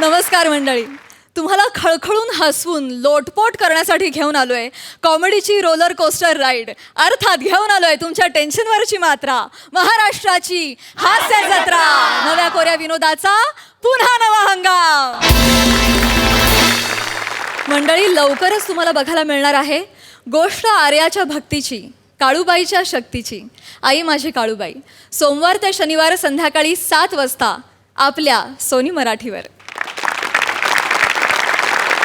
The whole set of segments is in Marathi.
नमस्कार मंडळी. तुम्हाला खळखळून हसवून लोटपोट करण्यासाठी घेऊन आलोय कॉमेडीची रोलर कोस्टर राईड. अर्थात घेऊन आलोय तुमच्या टेन्शनवरची मात्रा. महाराष्ट्राची हास्य जत्रा. नव्या कोऱ्या विनोदाचा पुन्हा नवा हंगाम. मंडळी, लवकरच तुम्हाला बघायला मिळणार आहे गोष्ट आर्याच्या भक्तीची, काळूबाईच्या शक्तीची. आई माझी काळूबाई. सोमवार ते शनिवार संध्याकाळी 7 वाजता आपल्या सोनी मराठीवर.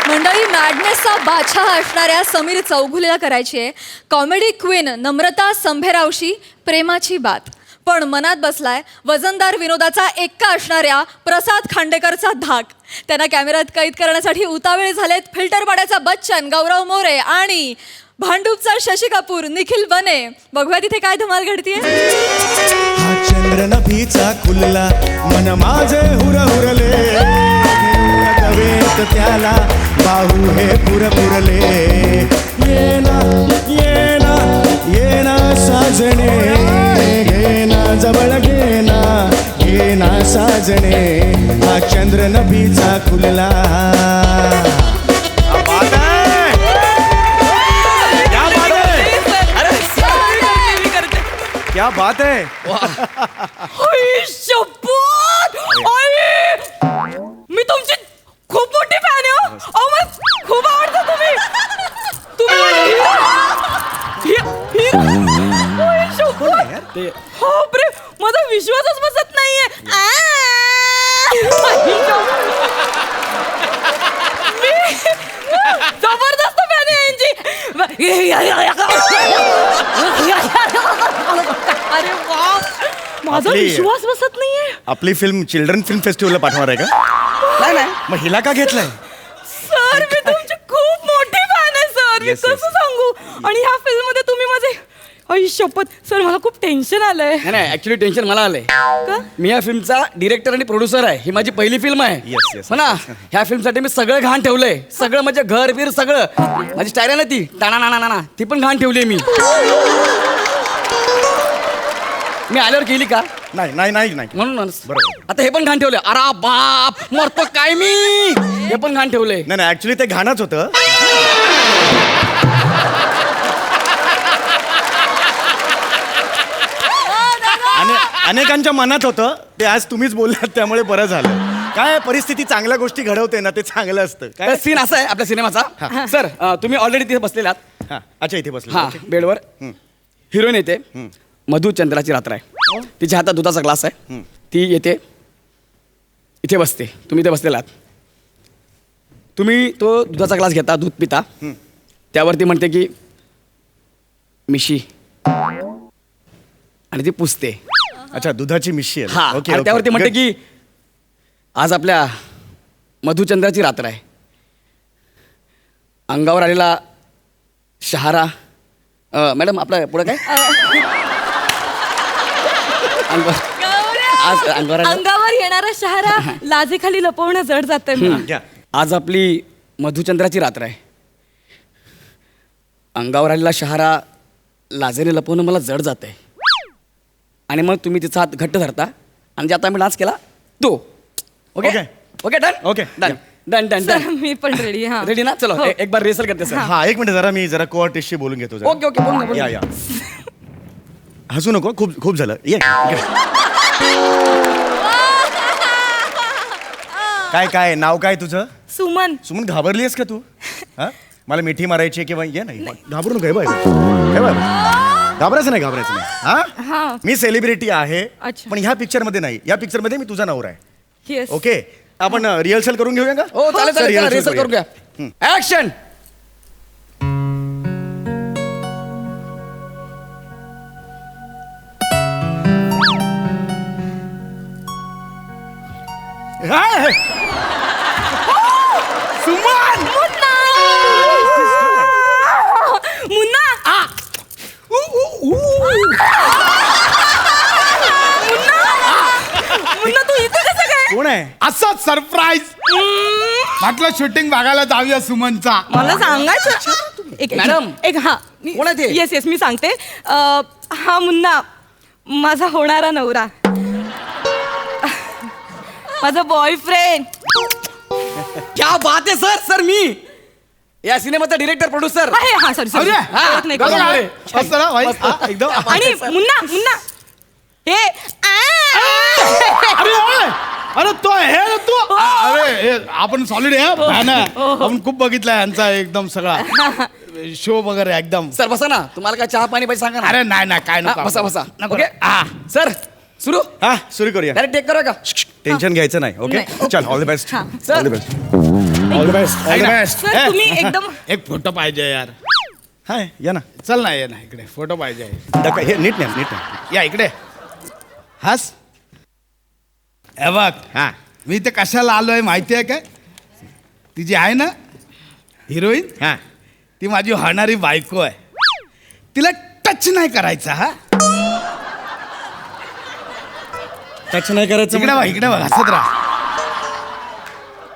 मंडळी, मॅडनेसचा बादशाह असणाऱ्या समीर चौघुलेला करायची आहे कॉमेडी क्वीन नम्रता संभेरावशी प्रेमाची बात. पण मनात बसलाय वजनदार विनोदाचा एक्का असणाऱ्या प्रसाद खांडेकरचा धाक. त्यांना कॅमेऱ्यात कैद करण्यासाठी उतावळे झालेत फिल्टर पाड्याचा बच्चन गौरव मोरे आणि भांडूपचा शशी कपूर निखिल बने. बघूया तिथे काय धमाल घडतीये. हा चंद्र नभीचा खुलला मन माझे हुरहुरले कवेत त्याला बाहू हे पुरपुरले. येना येना येना साजणे घेना जवळ घेना घेना साजणे. हा चंद्र नभीचा खुलला. क्या बात है. मी तुमची खूप मोठी फॅन आहे. मला खूप आवडतं तुम्ही. बापरे, माझा विश्वासच बसत नाहीये. मी जबरदस्त फॅन आहे यांची. अरे वा, माझा विश्वास बसत नाहीये. आपली फिल्म चिल्ड्रन फिल्म फेस्टिवलला पाठवणार आहे का? नाही मग हिला का घेतलंय? सर, मी तुमची खूप मोठी फॅन आहे सर. मी Yes, yes. कसं सांगू. आणि ह्या फिल्म मध्ये तुम्ही माझे आई शपथ सर, मला खूप टेन्शन आलंय. नाही, ऍक्च्युली टेन्शन मला आलंय. का? मी या फिल्मचा डिरेक्टर आणि प्रोड्युसर आहे. ही माझी पहिली फिल्म आहे. Yes, yes. हो ना. ह्या फिल्मसाठी मी सगळं घाण ठेवलंय. सगळं म्हणजे घर बीर सगळं. माझी स्टाईल आहे ना ती टाणा नाना नाना, ती पण घाण ठेवली मी. मी आल्यावर केली का? नाही नाही नाही नाही म्हणून बरोबर. आता हे पण घाण ठेवलंय. अरे बाप, मरतो काय मी. हे पण घाण ठेवलंय. नाही नाही ऍक्च्युली ते घाणच होतं. अनेकांच्या मनात होतं ते आज तुम्हीच बोललात त्यामुळे बरं झालं. काय परिस्थिती चांगल्या गोष्टी घडवते ना, ते चांगलं असतं. तर काय सीन असा आहे आपल्या सिनेमाचा. सर, तुम्ही ऑलरेडी तिथे बसलेला आहात. हा, अच्छा इथे बसले. हा, बेडवर हिरोईन येते. मधुचंद्राची रात्र आहे. तिच्या हातात दुधाचा ग्लास आहे. ती येते, इथे बसते. तुम्ही इथे बसलेला आहात. तुम्ही तो दुधाचा ग्लास घेता, दूध पिता. त्यावरती म्हणते की मिशी, आणि ती पुसते. अच्छा, दुधाची मिशी आहे. हा, ओके, आणि ओके. त्यावरती म्हणते Good. की आज आपल्या मधुचंद्राची रात्र आहे. अंगावर आलेला शहारा. मॅडम, आपलं पुढं काय? आज अंगावर आलेला- अंगावर येणारा शहारा लाजेखाली लपवणं जड जातंय मला. घ्या. आज आपली मधुचंद्राची रात्र आहे. अंगावर आलेला शहारा लाजेने लपवणं मला जड जात आहे. आणि मग तुम्ही तिचा हात घट्ट धरता आणि जे आता मी डान्स केला तो. Okay Okay. Okay, done. Okay. Done done done sir, done. मी पण रेडी. हा, रेडी ना? चलो, हो. एक बार रिहर्सल करते सर. हा, एक मिनिट जरा मी जरा कोआर्टिस्टशी बोलून घेतो जरा. ओके ओके, बोल ना, बोल या ना. या. हसू नको, खूप खूप झालं. ये इकडे. काय काय नाव काय तुझं? सुमन. सुमन, घाबरलीस का तू? हा, मला मिठी मारायची किंवा ये नाही घाबरू नको. हे बघ, हे बघ. घाबरायचं नाही, घाबरायचं नाही. हा. मी सेलिब्रिटी आहे, अच्छा. पण ह्या पिक्चर मध्ये नाही. या पिक्चर मध्ये मी तुझा नवरा आहे. येस. ओके, आपण रिहर्सल करून घेऊया का? हो, चालेल चल, चालेल, rehearsal रिहर्सल करू करूया. घ्या. ऍक्शन. हाय. सुमन. मुन्ना. मुन्ना, तू इथे कसं काय? कोण आहे? असं सरप्राईज म्हटलं शूटिंग बघायला जाऊया सुमनचा. मला सांगायचं मॅडम, एक हा कोण आहे ते? येस येस मी सांगते. हा मुन्ना माझा होणारा नवरा, माझा बॉयफ्रेंड. क्या बात आहे सर सर मी या सिनेमाचा डिरेक्टर प्रोड्युसर आहे हा सॉरी सॉरी अरे, ओळख नाही दादा, कळलं. मस्त ना, भाई. एकदम आणि मुन्ना मुन्ना हे अरे ओय! अरे तो हे ना तू अरे हे आपण सॉलिड आहे फॅन आहे आपण खूप बघितलाय यांचा एकदम सगळा शो वगैरे एकदम सर बसा ना तुम्हाला काय चहा पाणी पाहिजे सांगा ना अरे नाही नाही काय हा, नको बसा बसा नको. ओके सर सुरू हा सुरू करूया डायरेक्ट टेक करूया का टेन्शन घ्यायचं नाही ओके नाही, चल ऑल द बेस्ट हा. All the best all the best All the best. Sir तुम्ही एकदम एक फोटो पाहिजे यार हाय या ना चल ना ये ना इकडे फोटो पाहिजे हे नीट नाही या इकडे हस हे बघ हा मी ते कशाला आलोय माहिती आहे काय ती जी आहे ना हिरोईन हा ती माझी होणारी बायको आहे तिला टच नाही करायचा हा टच नाही करायचं इकडे बघ इकडे बघ हसत राहा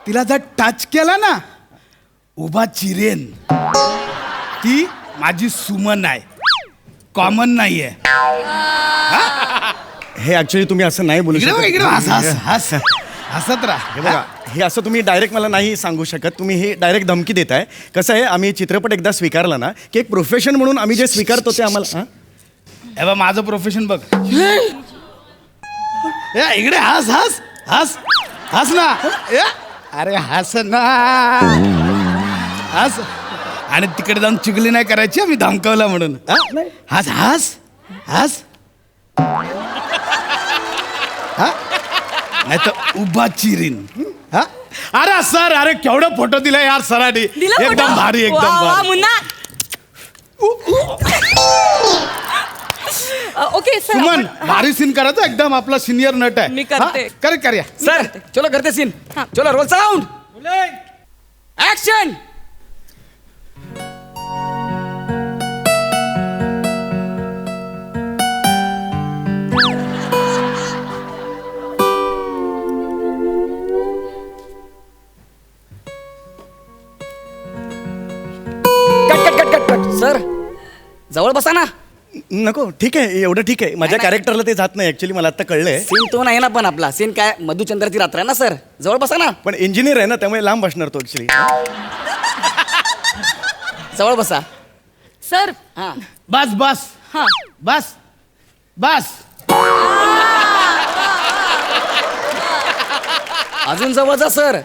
तिला जर टच केला ना उभा चिरेन ती माझी सुमन आहे कॉमन नाहीये हे ऍक्च्युली तुम्ही असं नाही बोलू इकडे बघ इकडे बघ, हस हस शकत हस हसत राहा हे बघा हे असं तुम्ही डायरेक्ट मला नाही सांगू शकत तुम्ही हे डायरेक्ट धमकी देताय कसं आहे आम्ही चित्रपट एकदा स्वीकारला ना की एक प्रोफेशन म्हणून आम्ही जे स्वीकारतो ते आम्हाला हा? हे बघ माझं प्रोफेशन बघ ए, इकडे हस हस हस हस ना ए, अरे हस ना हस आणि तिकडे जाऊन चुगली नाही करायची मी धमकवलं म्हणून हा? हस हस हस हा नाही तर उभा चिरीन हा अरे सर अरे केवढं फोटो दिला यार सरांनी दिला एकदम photo? भारी एकदम वा, वा, भारी मुन्ना ओके सर सुमन भारी सीन करायचं एकदम आपला सिनियर नट आहे मी करते. हा? कर कर या सर चलो करते सीन हा. चलो roll sound action cut cut cut cut cut sir जवळ बसा ना नको ठीक आहे एवढं ठीक आहे माझ्या नाही. कॅरेक्टरला ते जात नाही ऍक्च्युली मला आता कळलंय सीन तो नाही ना पण आपला सीन काय मधुचंद्राची रात्र आहे ना सर जवळ बसा ना पण इंजिनियर आहे ना त्यामुळे लांब बसणार तो ऍक्च्युली जवळ बसा सर हा बस बस हा बस बस अजून जवळ जा सर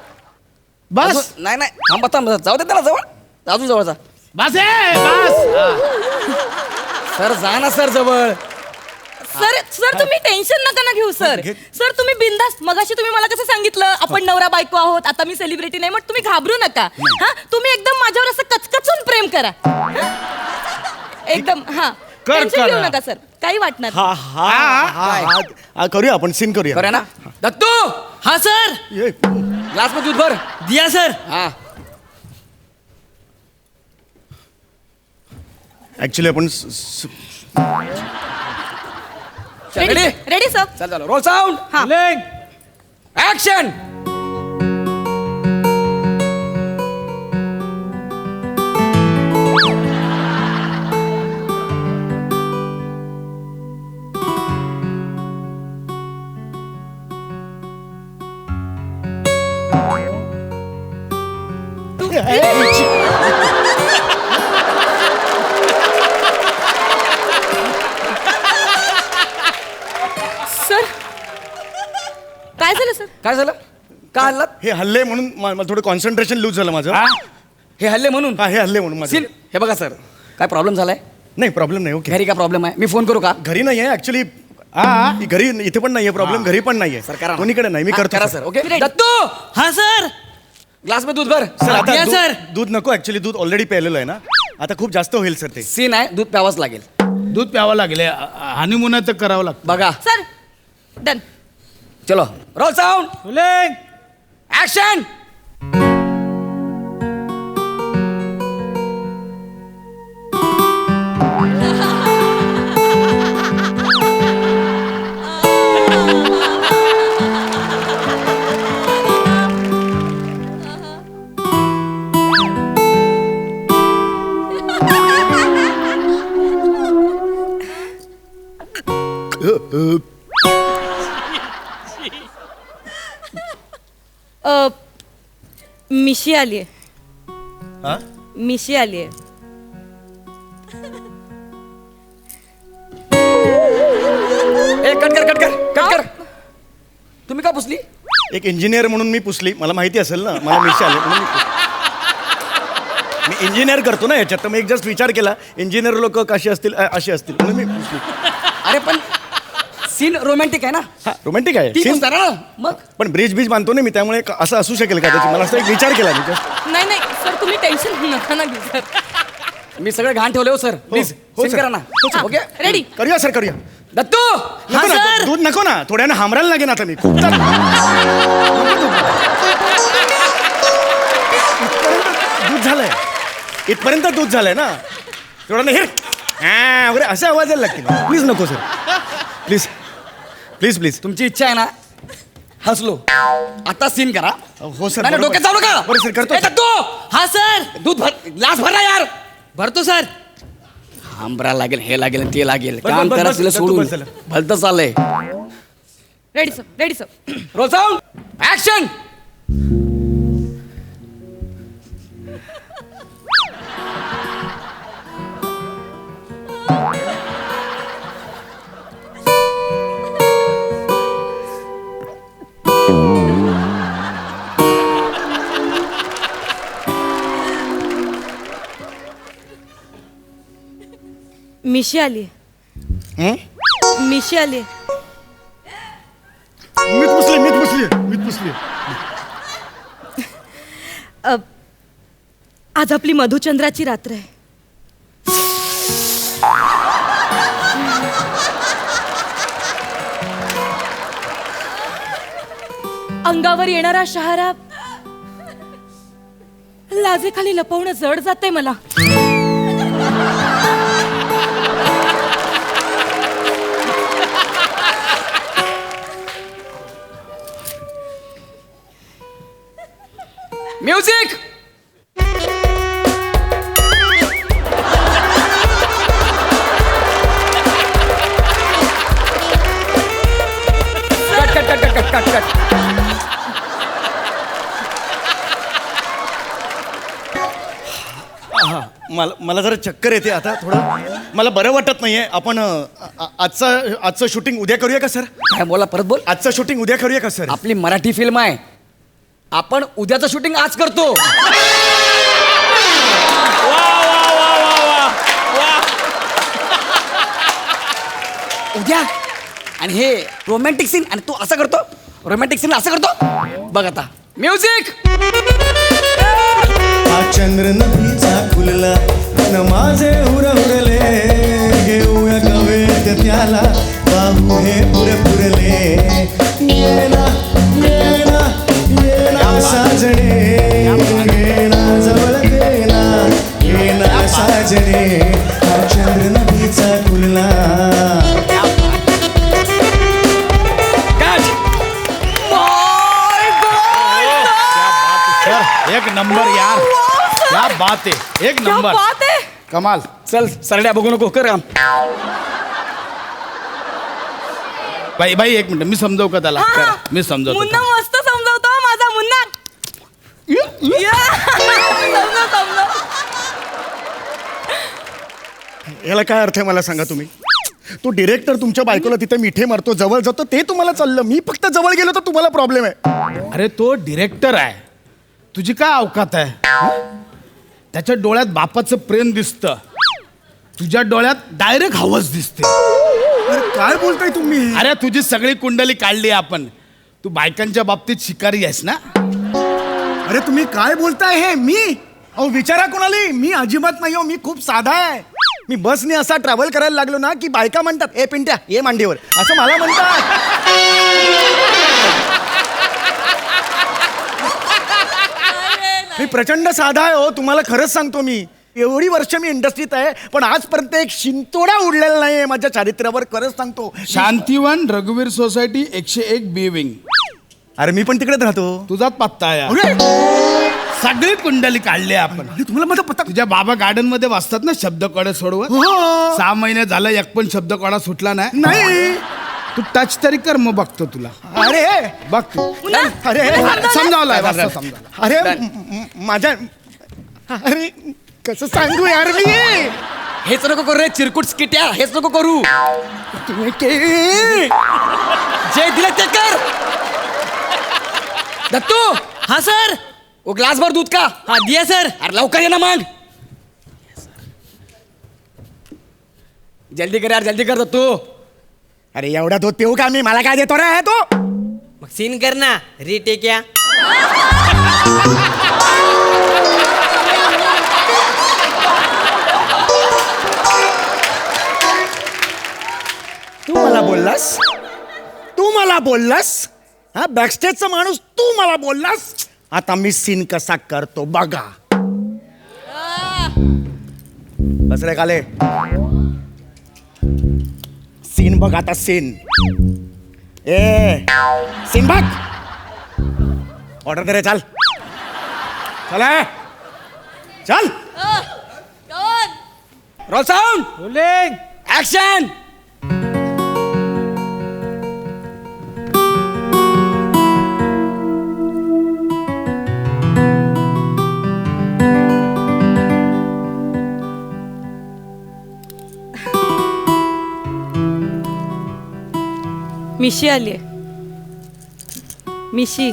बस अजून- नाही नाही थांबा थांबा जाऊ दे त्याला जवळ अजून जवळ जा बस ए बस सर जा ना सर जवळ सर सर तुम्ही टेन्शन नका ना घेऊ सर घे. सर तुम्ही बिंदास मगाशी तुम्ही मला कसं सांगितलं आपण नवरा बायको आहोत आता मी सेलिब्रिटी नाही मग तुम्ही घाबरू नका हा तुम्ही एकदम माझ्यावर असं कचकचून प्रेम करा हा? एकदम हा कर, टेन्शन कर. घेऊ नका सर काही वाटणार नाही. हा हा हा हा करूया आपण सीन करूया करूया ना दत्तू हाँ सर ये, ग्लास में दूध भर दिया सर हा ऍक्च्युली आपण रेडी रेडी सर चल चलो रोल साऊंड हा ऍक्शन सर काय झालं सर काय झालं का हल्लात हे हल्ले म्हणून मला थोडं कॉन्सन्ट्रेशन लूज झालं माझं हे हल्ले म्हणून हा हे हल्ले म्हणून माझं सीन हे बघा सर काय प्रॉब्लेम झालाय नाही प्रॉब्लेम नाही ओके घरी काय प्रॉब्लेम आहे मी फोन करू का घरी नाही आहे ऍक्च्युली घरी इथे पण नाहीये प्रॉब्लेम घरी पण नाहीये सर करा ना. कोणीकडे नाही मी हा, करतो करा sir. Sir okay Ready. Dattu हाँ सर ग्लास में दूध भर सर आता Yes, दूध- sir. दूध नको ऍक्च्युली दूध ऑलरेडी प्यायलेलं आहे ना आता खूप जास्त होईल सर ते सीन आहे दूध प्यावंच लागेल दूध प्यावं लागेल हनीमून तर करावं लागतं बघा सर डन चलो रोल साऊंड ऍक्शन मिशी आलीये. हा? मिशी आलीये. ए कट कर. तुम्ही का पुसली? एक इंजिनियर म्हणून मी पुसली, मला माहिती असेल ना मला मिशी आले म्हणून मी इंजिनियर करतो ना याच्यात, तर मी एक जस्ट विचार केला इंजिनियर लोक कशी असतील अशी असतील म्हणून मी पुसली. अरे पण सीन रोमॅन्टिक आहे ना, हा रोमॅन्टिक आहे ती Scene- पुसणार ना मग. पण ब्रिज बांधतो ना मी, त्यामुळे असं असू शकेल का त्याची, मला असं एक विचार केला मी just. नाही नाही सर तुम्ही टेन्शन नका ना घेऊ सर. मी सगळं घाण ठेवले हो सर, प्लीज हो, सीन सर. करा ना. Okay ready. करूया सर करूया. दत्तू. नको ना, सर. दूध नको ना, थोड्यानं हामरायला लागेल आता मी खूप दूध झालंय, इथपर्यंत दूध झालंय ना, थोडं हे वगैरे असे आवाज यायला लागतील. प्लीज नको सर, प्लीज प्लीज प्लीज. तुमची इच्छा आहे ना, हसलो आता सीन करा. हो सर, नाही, बरोबर. डोक्यात जाऊ नका. बरं सर, करतो ए, सर. दत्तू. हा सर. दूध भर, ग्लास भरला यार. भरतो सर. आंबरा लागेल, हे लागेल, ते लागेल. बस, काम बस, करा बस, तिला दत्तू, सोडून बस झालं. भलतं चाललंय. Ready sir. Roll sound action. मिशी आलीये. हं? मिशी आलीये. मीच पुसली. आज आपली मधुचंद्राची रात्र आहे. अंगावर येणारा शहारा लाजेखाली लपवणं जड जातंय मला. म्युझिक. कट. मला जरा चक्कर येते आता, थोडं मला बरं वाटत नाहीये. आपण आजचं शूटिंग उद्या करूया का सर? काय बोला, परत बोल. आजचं शूटिंग उद्या करूया का सर? आपली मराठी फिल्म आहे, आपण उद्याचं शूटिंग आज करतो. उद्या. आणि हे रोमॅन्टिक सीन, आणि तू असं करतो, रोमॅन्टिक सीन असं करतो. बघ आता म्युझिक. हा चंद्र नदीचा खुलला न माझे उरले घेऊया कवेत त्याला बाहू हे पुरले येना येना येना साजणे येना जवळ देना येना साजणे हा चंद्र नदीचा खुलला. एक नंबर यार, क्या बात आहे, एक क्या नंबर, बात आहे. कमाल. चल सरड्या बघू नको, कर काम. बाई एक मिनिट, मी समजव का त्याला? हा, हा. मी समजवतो. मुन्ना मस्त समजवतो माझा मुन्ना. समजव. याला काय अर्थ आहे मला सांगा तुम्ही? तो डिरेक्टर तुमच्या बायकोला तिथे मिठे मारतो, जवळ जातो, ते तुम्हाला चाललं. मी फक्त जवळ गेलो तर तुम्हाला प्रॉब्लेम आहे. अरे तो डिरेक्टर आहे, तुझी काय अवकात आहे? त्याच्या डोळ्यात बापाचं प्रेम दिसतं, तुझ्या डोळ्यात डायरेक्ट हवस दिसते. अरे काय बोलताय तुम्ही? अरे तुझी सगळी कुंडली काढली आपण, तू बायकांच्या बाबतीत शिकारी आहेस ना. अरे तुम्ही काय बोलताय हे? मी अहो विचारा कोणाली, मी अजिबात नाही हो, मी खूप साधा आहे. मी बसने असा ट्रॅव्हल करायला लागलो ना की बायका म्हणतात, ए पिंट्या ये मांडीवर, असं मला म्हणतात. मी प्रचंड साधा आहे हो, तुम्हाला खरंच सांगतो. मी एवढी वर्ष मी इंडस्ट्रीत आहे, पण आजपर्यंत एक शिंतोडा उडलेला नाहीये माझ्या चारित्र्यावर, खरंच सांगतो. शांतिवन रघुवीर सोसायटी 101 बी विंग. अरे मी पण तिकडेच राहतो. तुझाच पत्ता आहे. अरे, सगळी कुंडली काढली आपण. अरे, तुम्हाला माझा पत्ता तुझ्या बाबा गार्डन मध्ये वाचतात ना शब्द कोडे सोडवत. हो. 6 महिने झालं एक पण शब्द कोडा सुटला नाही. नाही तू टच तरी कर, मग बघतो तुला. अरे बघ तू. पुन्हा? अरे पुन्हा समजावलाय चल, चल. समजावला. अरे माझ्या अरे कसं सांगू यार मी हेच नको करू रे चिरकुट स्किट्या, हेच नको करू. तुम्ही के- जे दिलं ते कर. दत्तू हाँ सर. वो ग्लास भर दूध का. हाँ दिया सर. अरे लवकर ये ना मग. जल्दी कर यार, जल्दी कर दत्तू. अरे एवढा दूध पिऊ का मी, मला काय देतो रे तो. मग सीन करना रिटेक या. तू मला बोललास हा बॅकस्टेजचा माणूस, तू मला बोललास. आता मी सीन कसा करतो बघा. बस रे काले, सीन बघ आता सीन. सीन बघ. ऑर्डर दे रे, चल चल चल. Roll sound, rolling. ऍक्शन. मिशी आलीये. मिशी.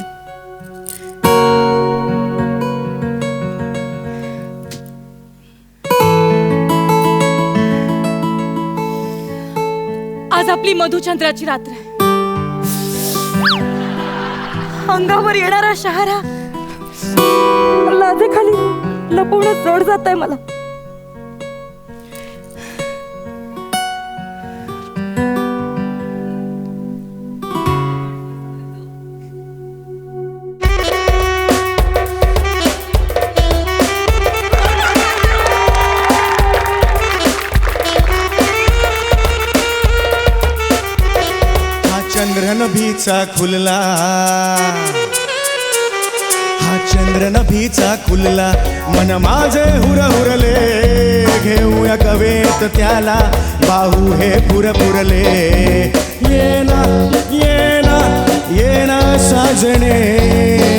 आज आपली मधुचंद्राची रात्र आहे. अंगावर येणारा शहारा लाजेखाली लपवणं जड जात आहे मला. हा चंद्र नभीचा खुलला, हा चंद्र नभीचा खुलला, मन माझे हुरहुरले, घेऊया कवेत त्याला, बाहू हे पुरपुरले. येना येना येना साजणे,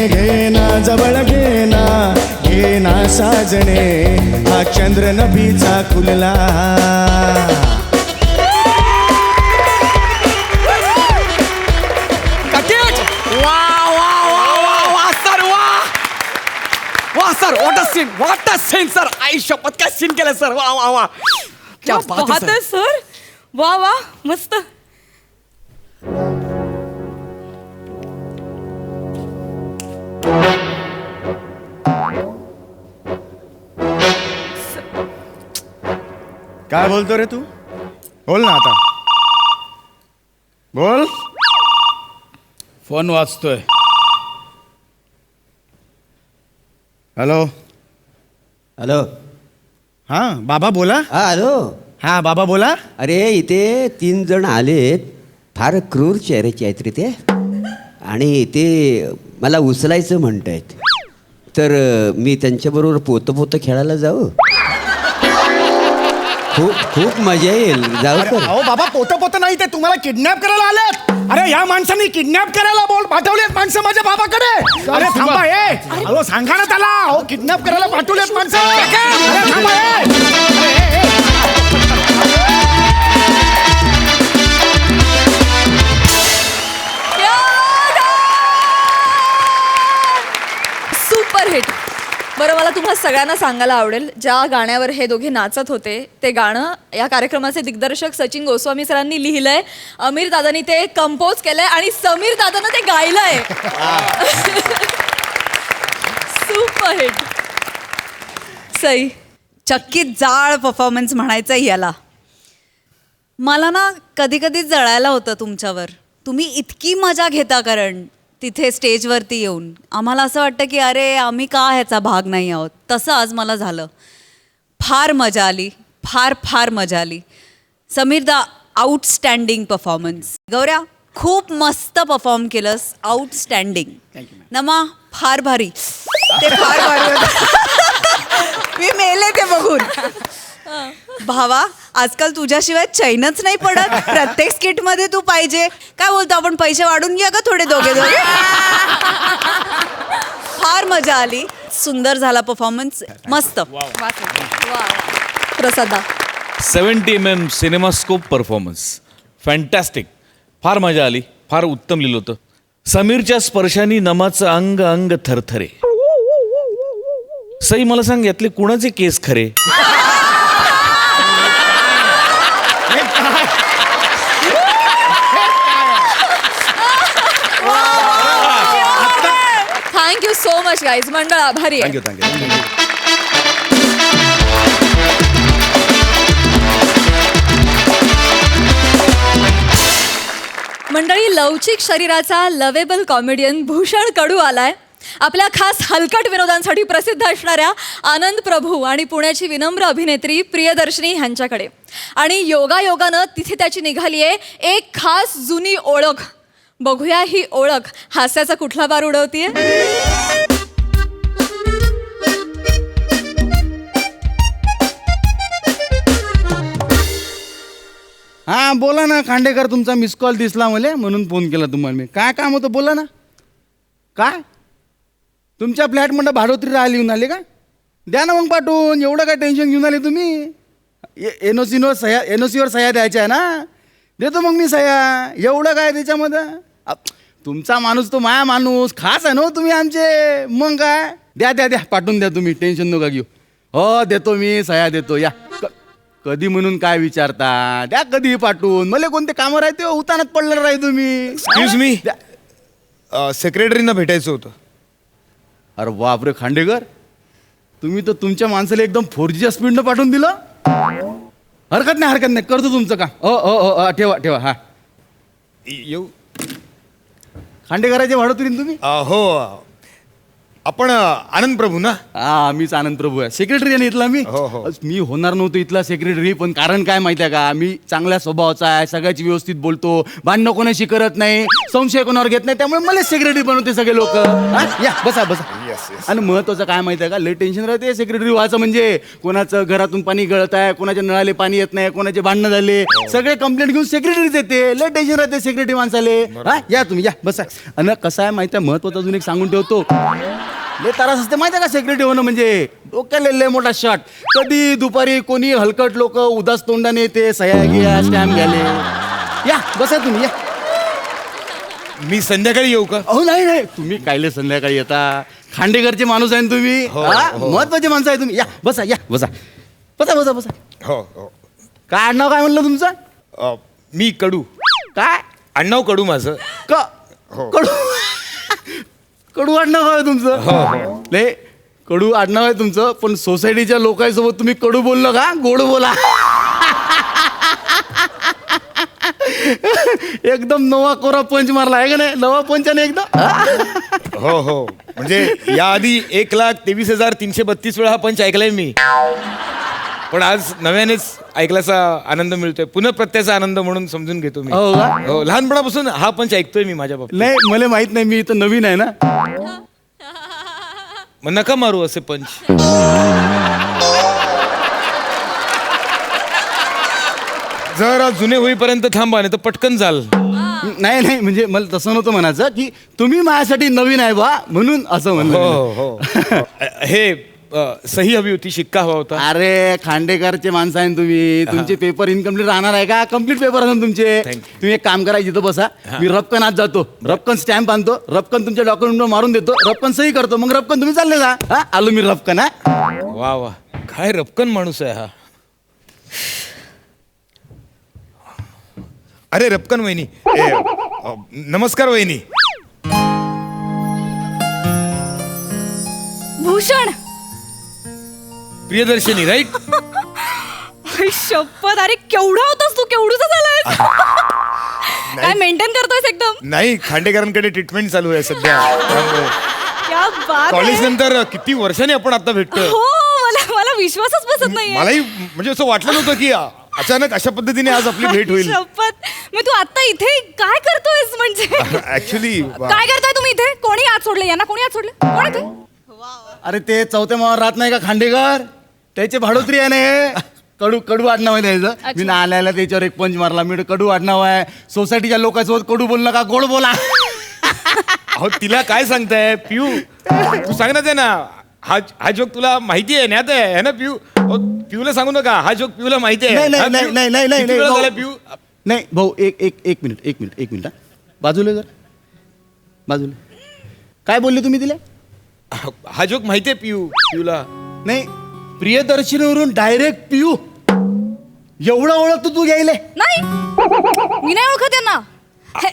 घेना जवळ घेना, घेना साजणे, हा चंद्र नभीचा खुलला. वा sir, what a scene sir. आई शपथ काय सीन केलं सर. वा वा वा, क्या बात है सर. सर. वा वा, मस्त. काय बोलतो रे तू? बोल ना आता, बोल. फोन वाजतोय. हॅलो. हॅलो. हां बाबा बोला. हा हॅलो. हां बाबा बोला. अरे इथे 3 जण आलेत, फार क्रूर चेहऱ्याचे आहेत रे ते, आणि ते मला उचलायचं म्हणतायत. तर मी त्यांच्याबरोबर पोतं पोतं खेळायला जाऊ? खूप खूप मजा येईल, जाऊ अरे तर. अहो बाबा, पोतं पोतं नाही, ते तुम्हाला किडनॅप करायला आलेत. अरे या माणसांनी किडनॅप करायला पाठवलेत माणसं माझ्या बाबाकडे. अरे थांबा, अहो सांगा ना त्याला. अहो किडनॅप करायला पाठवलेत माणसं. अरे थांबा. Super hit. बरं, मला तुम्हा सगळ्यांना सांगायला आवडेल, ज्या गाण्यावर हे दोघे नाचत होते ते गाणं या कार्यक्रमाचे दिग्दर्शक सचिन गोस्वामी सरांनी लिहिलंय, आमिर दादांनी ते कंपोज केलंय आणि समीर दादांना ते गायलंय. Super hit. सई. चक्कीत जाळ परफॉर्मन्स म्हणायचा याला. मला ना कधी कधी जळायला होतं तुमच्यावर. तुम्ही इतकी मजा घेता, कारण तिथे स्टेजवरती येऊन आम्हाला असं वाटतं की अरे आम्ही का ह्याचा भाग नाही आहोत. तसं आज मला झालं. फार मजा आली, फार फार मजा आली. समीरदा, आउटस्टँडिंग परफॉर्मन्स. गौऱ्या, खूप मस्त परफॉर्म केलंस, आउटस्टँडिंग. नमा, फार भारी. ते फार भारी होतं. मी मेले ते बघून. भावा आजकाल तुझ्याशिवाय चैनच नाही पडत. प्रत्येक स्किट मध्ये तू पाहिजे. काय बोलतो आपण पैसे वाढून घ्या का थोडे दोघे दोघे. फार मजा आली. सुंदर झाला परफॉर्मन्स. मस्त. प्रसादा 70mm सिनेमास्कोप परफॉर्मन्स फॅन्टॅस्टिक. फार मजा आली. फार उत्तम लिहिलं होतं. समीरच्या स्पर्शाने नमाचं अंग अंग थरथरे. सई मला सांग यातले कुणाचे केस खरे? Thank you so much guys. मंडळ आभारी आहे. थँक्यू. मंडळी, लवचिक शरीराचा लवेबल कॉमेडियन भूषण कडू आलाय आपल्या खास हलकट विनोदांसाठी प्रसिद्ध असणाऱ्या आनंद प्रभू आणि पुण्याची विनम्र अभिनेत्री प्रियदर्शनी ह्यांच्याकडे. आणि योगायोगानं तिथे त्याची निघाली आहे एक खास जुनी ओळख. बघूया ही ओळख हास्याचा कुठला बार उडवतीये. हा बोला ना खांडेकर. तुमचा मिस कॉल दिसला मला म्हणून फोन केला तुम्हाला मी. काय काम होतं बोला ना. काय तुमच्या फ्लॅटमध्ये भाडोत्री राहिली येऊन आले का? द्या ना मग पाठवून. एवढं काय टेन्शन घेऊन आले तुम्ही? NOC वर सह्या द्यायच्या आहे ना. देतो मग मी सह्या. एवढं काय त्याच्यामध्ये? तुमचा माणूस तो माया माणूस खास आहे ना तुम्ही आमचे. मग काय द्या द्या द्या पाठवून द्या तुम्ही. टेन्शन नका घेऊ. हो देतो मी सह्या देतो. या कधी म्हणून काय विचारता? द्या कधी पाठवून. मला कोणते कामं राहते उतानात पडलं राही तुम्ही. एक्सक्यूज मी, सेक्रेटरींना भेटायचं होतं. अरे बापरे खांडेकर, तुम्ही तर तुमच्या माणसाला एकदम 4G स्पीडनं पाठवून दिलं. हरकत नाही करतो तुमचं काम. हो ठेवा ठेवा. हा येऊ. खांडेकराचे भाडोत्रीन तुम्ही? हो, आपण आनंद प्रभू ना? हा मीच आनंद प्रभू आहे. सेक्रेटरी आहे ना इथला मी. मी होणार नव्हतो इथला सेक्रेटरी, पण कारण काय माहिती आहे का, मी चांगल्या स्वभावाचा आहे, सगळ्याची व्यवस्थित बोलतो, भांडणं कोणाशी करत नाही, संशय कोणावर घेत नाही, त्यामुळे मला सेक्रेटरी बनवते सगळे लोक. या बसा बसा. आणि महत्वाचं काय माहिती आहे का, लय टेन्शन राहते सेक्रेटरी व्हायचं म्हणजे. कोणाचं घरातून पाणी गळत आहे, कोणाच्या नळाले पाणी येत नाही, कोणाचे भांडणं झाले, सगळे कंप्लेंट घेऊन सेक्रेटरीच येते. लय टेन्शन राहते सेक्रेटरी माणसाले. हा या तुम्ही या बसा. आणि कसं आहे माहिती आहे, महत्वाचं अजून एक सांगून ठेवतो. लय त्रास असते माहिती आहे का सेक्रेटरी होणं म्हणजे. डोक्याला लय मोठा शॉट. कधी दुपारी कोणी हलकट लोक उदास तोंडाने येते, सह्या घ्या स्टॅम्प घ्याले. या बसा तुम्ही या. मी संध्याकाळी येऊ का? अहो नाही तुम्ही कायले संध्याकाळी येता. खांडेकरचे माणूस आहे तुम्ही. महत्वाचे माणसं आहे तुम्ही. या बसा या बसा बसा बसा बसा. हो. काय आडनाव काय म्हणलं तुमचं? मी कडू. काय आडनाव कडू माझं. कडू कडू आडनाव आहे तुमचं? नाही कडू आडनाव आहे तुमचं, पण सोसायटीच्या लोकांसोबत तुम्ही कडू बोललो का? गोड बोला. एकदम नवा कोरा पंच मारला आहे का नाही? नवा पंचाने एकदम. हो म्हणजे याआधी 1,23,332 वेळा हा पंच ऐकलाय मी, पण आज नव्यानेच ऐकल्याचा आनंद मिळतोय. पुन्हा प्रत्ययाचा आनंद म्हणून समजून घेतो मी. हो, लहानपणापासून हा पंच ऐकतोय मी माझ्या बाबतीत. नाही मला माहित नाही, मी इथं नवीन आहे ना. मग नका मारू असे पंच. जर जुने होईपर्यंत थांबा, नाही तर पटकन जाल. नाही म्हणजे मला तसं नव्हतं म्हणायचं की तुम्ही माझ्यासाठी नवीन आहे बा म्हणून असं म्हणलं. हो. हे सही हवी होती, शिक्का हवा होता. अरे खांडेकरचे माणसं आहे तुम्ही. तुमचे पेपर इनकम्प्लीट राहणार आहे का? कम्प्लीट पेपर असतात तुमचे. तुम्ही एक काम करा, इथं बसा. मी रपकन आज जातो, रपकन स्टॅम्प आणतो, रपकन तुमच्या डॉक्युमेंट मारून देतो, रपकन सही करतो, मग रपकन तुम्ही चालले जा. हा आलो मी रपकन. हा वा काय रपकन माणूस आहे हा. अरे रपकन वहिनी. नमस्कार वहिनी. भूषण. प्रियदर्शनी राईट? शपथ, अरे केवढा होतास तू, केवढूचा झालाय. काय मेंटेन करतोयस एकदम? नाही, खांडेकरांकडे ट्रीटमेंट चालू आहे सध्या. क्या बात. कॉलेज नंतर किती वर्षांनी आपण आता भेटतोय. हो, मला विश्वासच बसत नाहीये. मलाही म्हणजे असं वाटलं नव्हतं की अचानक अशा पद्धतीने आज आपली भेट होईल. शपथ. मग तू आता इथे काय करतोयस म्हणजे? ऍक्च्युली काय करताय तुम्ही इथे? कोणी आत सोडले यांना? कोणी आत सोडले? कोण इथे? अरे ते चौथ्या मावर राहत नाही का खांडेकर, त्याचे भाडोत्री आहे ना. कडू कडू आडनाव आहे त्याचं. अच्छा. मी नाल्याला त्याच्यावर एक पंच मारला. मी म्हटलं, कडू आडनाव आहे, सोसायटीच्या लोकांसोबत कडू बोलू नका, गोड बोला. अहो तिला काय सांगताय पिऊ, तू सांग ना ते ना, हा जोक तुला माहिती आहे ना, ते आहे ना पिऊ. अहो, पिऊला सांगू नका, हा जोक पिऊला माहिती आहे. नाही नाही हा, नाही पिऊ? नाही नाही नाही किती वेळा भाऊ. झाला पिऊ? नाही भाऊ, एक मिनिट हा. बाजूला जर बाजूला काय बोलले तुम्ही तिला? हा जोक माहिती आहे पिऊला. नाही, प्रियदर्शनीवरून डायरेक्ट पिऊ, एवढं ओळखतो तू घ्यायले? नाही मी नाही ओळखत यांना.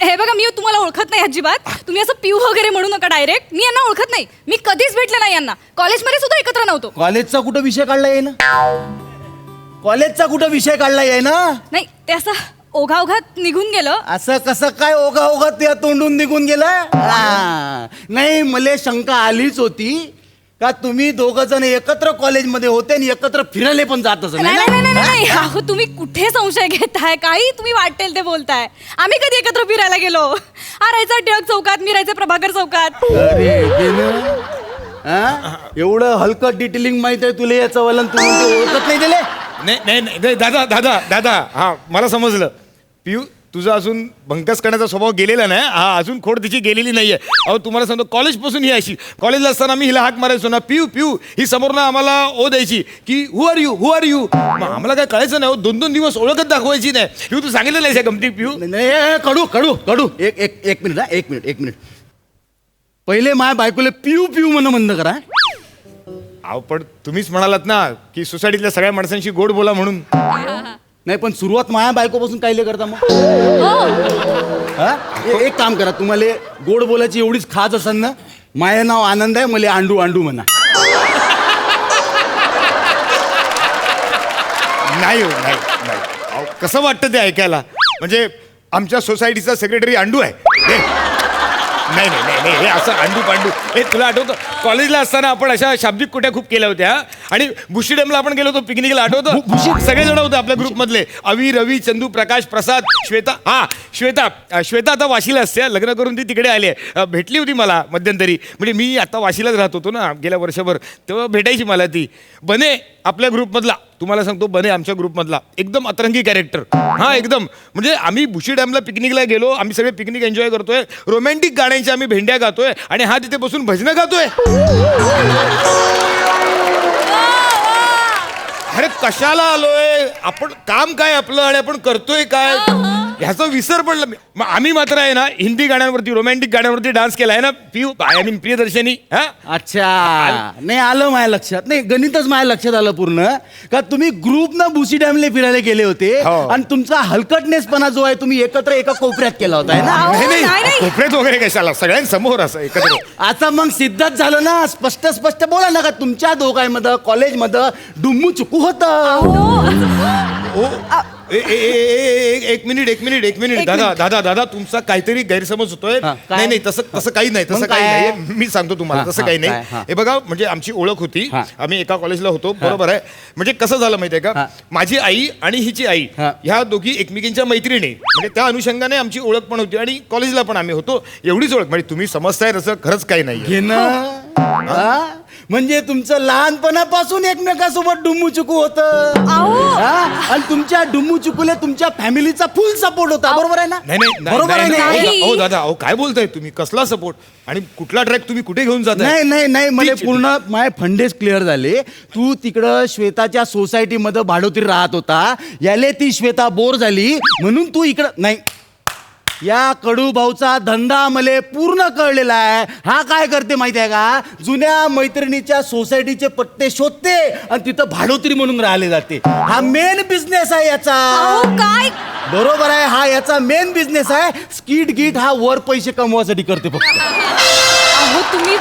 हे बघा, मी तुम्हाला ओळखत नाही अजिबात. तुम्ही असं पिऊ वगैरे म्हणू नका डायरेक्ट. मी यांना ओळखत नाही. मी कधीच भेटले नाही यांना. कॉलेजमध्ये सुद्धा एकत्र नव्हतो. कॉलेजचा कुठं विषय काढला आहे ना? कॉलेजचा कुठं विषय काढला आहे ना? नाही, ते असं ओघाओघात निघून गेलं. असं कसं काय ओघा त्या तोंडून निघून गेलं? नाही, मला शंका आलीच होती का तुम्ही दोघं जण एकत्र कॉलेजमध्ये होते आणि एकत्र फिरायला पण जात असं नाही नाही नाही नाही. अहो, तुम्ही कुठे संशय घेताय? काही तुम्ही वाटेल ते बोलताय. आम्ही कधी एकत्र फिरायला गेलो? हा राहायचा टिळक चौकात, मी राहायचे प्रभाकर चौकात. अरे गेलं. हा? एवढं हलकं डिटेलिंग माहित आहे तुला याचं वलन, तू ओळखत नाही दिले? नाही नाही नाही, दादा हा मला समजलं. पिऊ तुझा अजून भंकस करण्याचा स्वभाव गेलेला नाही. हा अजून खोड तिची गेलेली नाहीये. अहो तुम्हाला सांगतो, कॉलेजपासून ही अशी, कॉलेजला असताना मी हिला हाक मारायचो ना, पिऊ पिऊ, ही समोरनं आम्हाला ओ द्यायची की हु आर यू. आम्हाला काय कळायचं नाही. 2-2 दिवस ओळखत दाखवायची नाही. पिऊ तू सांगितलं नाही गमती पिऊ. नाही, कडू एक मिनिट. पहिले माय बायकोले पिऊ पिऊ म्हणणं बंद करा. अहो पण तुम्हीच म्हणालात ना की सोसायटीतल्या सगळ्या माणसांशी गोड बोला म्हणून. नाही, पण सुरुवात माया बायकोपासून कायले करता मग? हा? एक काम करा, तुम्हाला गोड बोलायची एवढीच खाज असेल ना, माया नाव आनंद आहे, मला अंडू म्हणा. नाही अहो, कसं वाटतं ते ऐकायला? म्हणजे आमच्या सोसायटीचा सेक्रेटरी अंडू आहे? नाही हे असं अंडू पांडू. हे तुला आठवतं, कॉलेजला असताना आपण अशा शाब्दिक कुट्या खूप केल्या होत्या. आणि बुशी डॅमला आपण गेलो होतो पिकनिकला, आठवतं? सगळेजण होते आपल्या ग्रुपमधले, अवी, रवी, चंदू, प्रकाश, प्रसाद, श्वेता. श्वेता आता वाशीला असते. लग्न करून ती तिकडे आली आहे. भेटली होती मला मध्यंतरी. म्हणजे मी आता वाशीलाच राहत होतो ना गेल्या वर्षभर, तेव्हा भेटायची मला ती. बने आपल्या ग्रुपमधला, तुम्हाला सांगतो, बने आमच्या ग्रुपमधला एकदम अतरंगी कॅरेक्टर. हा एकदम, म्हणजे आम्ही बुशी डॅमला पिकनिकला गेलो, आम्ही सगळे पिकनिक एन्जॉय करतोय, रोमॅन्टिक गाण्यांच्या आम्ही भेंड्या गातोय आणि हा तिथे बसून भजनं गातोय. अरे कशाला आलोय आपण? काम काय आपलं आणि आपण करतोय काय ह्याचा विसर पडला. आम्ही मात्र आहे ना हिंदी गाण्यांवरती, रोमॅन्टिक गाण्यांवरती डान्स केलाय ना पिऊ, आय मीन प्रियदर्शनी. हा अच्छा, नाही आलं माझ्या लक्षात. नाही, गणितच माझ्या लक्षात आलं पूर्ण का तुम्ही ग्रुप ना बुशी डॅमला फिरायला गेले होते आणि तुमचा हलकटनेसपणा जो आहे तुम्ही एकत्र एका कोपऱ्यात केला होता है ना? नाही कोपऱ्यात वगैरे कशाला, सगळ्यांसमोर असं एकत्र. आता मग सिद्धच झालं ना. स्पष्ट बोला ना का तुमच्या दोघांमध्ये कॉलेजमध्ये डुम्मू चुकू होत. एक मिनिट दादा तुमचा काहीतरी गैरसमज होतोय. नाही तसं काही नाही. मी सांगतो तुम्हाला, तसं काही नाही. हे बघा, म्हणजे आमची ओळख होती, आम्ही एका कॉलेजला होतो, बरोबर आहे. म्हणजे कसं झालं माहितीये का, माझी आई आणि हिची आई ह्या दोघी एकमेकींच्या मैत्रिणी, म्हणजे त्या अनुषंगाने आमची ओळख पण होती आणि कॉलेजला पण आम्ही होतो. एवढीच ओळख. म्हणजे तुम्ही समजताय तसं खरंच काही नाही. म्हणजे तुमचं लहानपणापासून एकमेकांसोबत डुम्मू चुकू होतं आणि तुमच्या डुम्मू चुकूला तुमच्या फॅमिलीचा फुल सपोर्ट होता, बरोबर आहे ना? बरोबर आहे ना? हो दादा, काय बोलताय तुम्ही? कसला सपोर्ट आणि कुठला ट्रॅक तुम्ही कुठे घेऊन जाताय? नाही मला पूर्ण माझे फंडेच क्लिअर झाले. तू तिकडं श्वेताच्या सोसायटीमध्ये भाडोत्री राहत होता, याले ती श्वेता बोर झाली म्हणून तू इकडं. नाही, या कडू भाऊचा धंदा मले पूर्ण कळलेला आहे. हा काय करते माहिती आहे का, जुन्या मैत्रिणीच्या सोसायटीचे पत्ते शोधते आणि तिथं भाडोत्री म्हणून राहिले जाते. हा मेन बिझनेस आहे याचा. काय बरोबर आहे, हा याचा मेन बिझनेस आहे. स्किट गिट हा वर पैसे कमवासाठी करते फक्त. अहो तुम्ही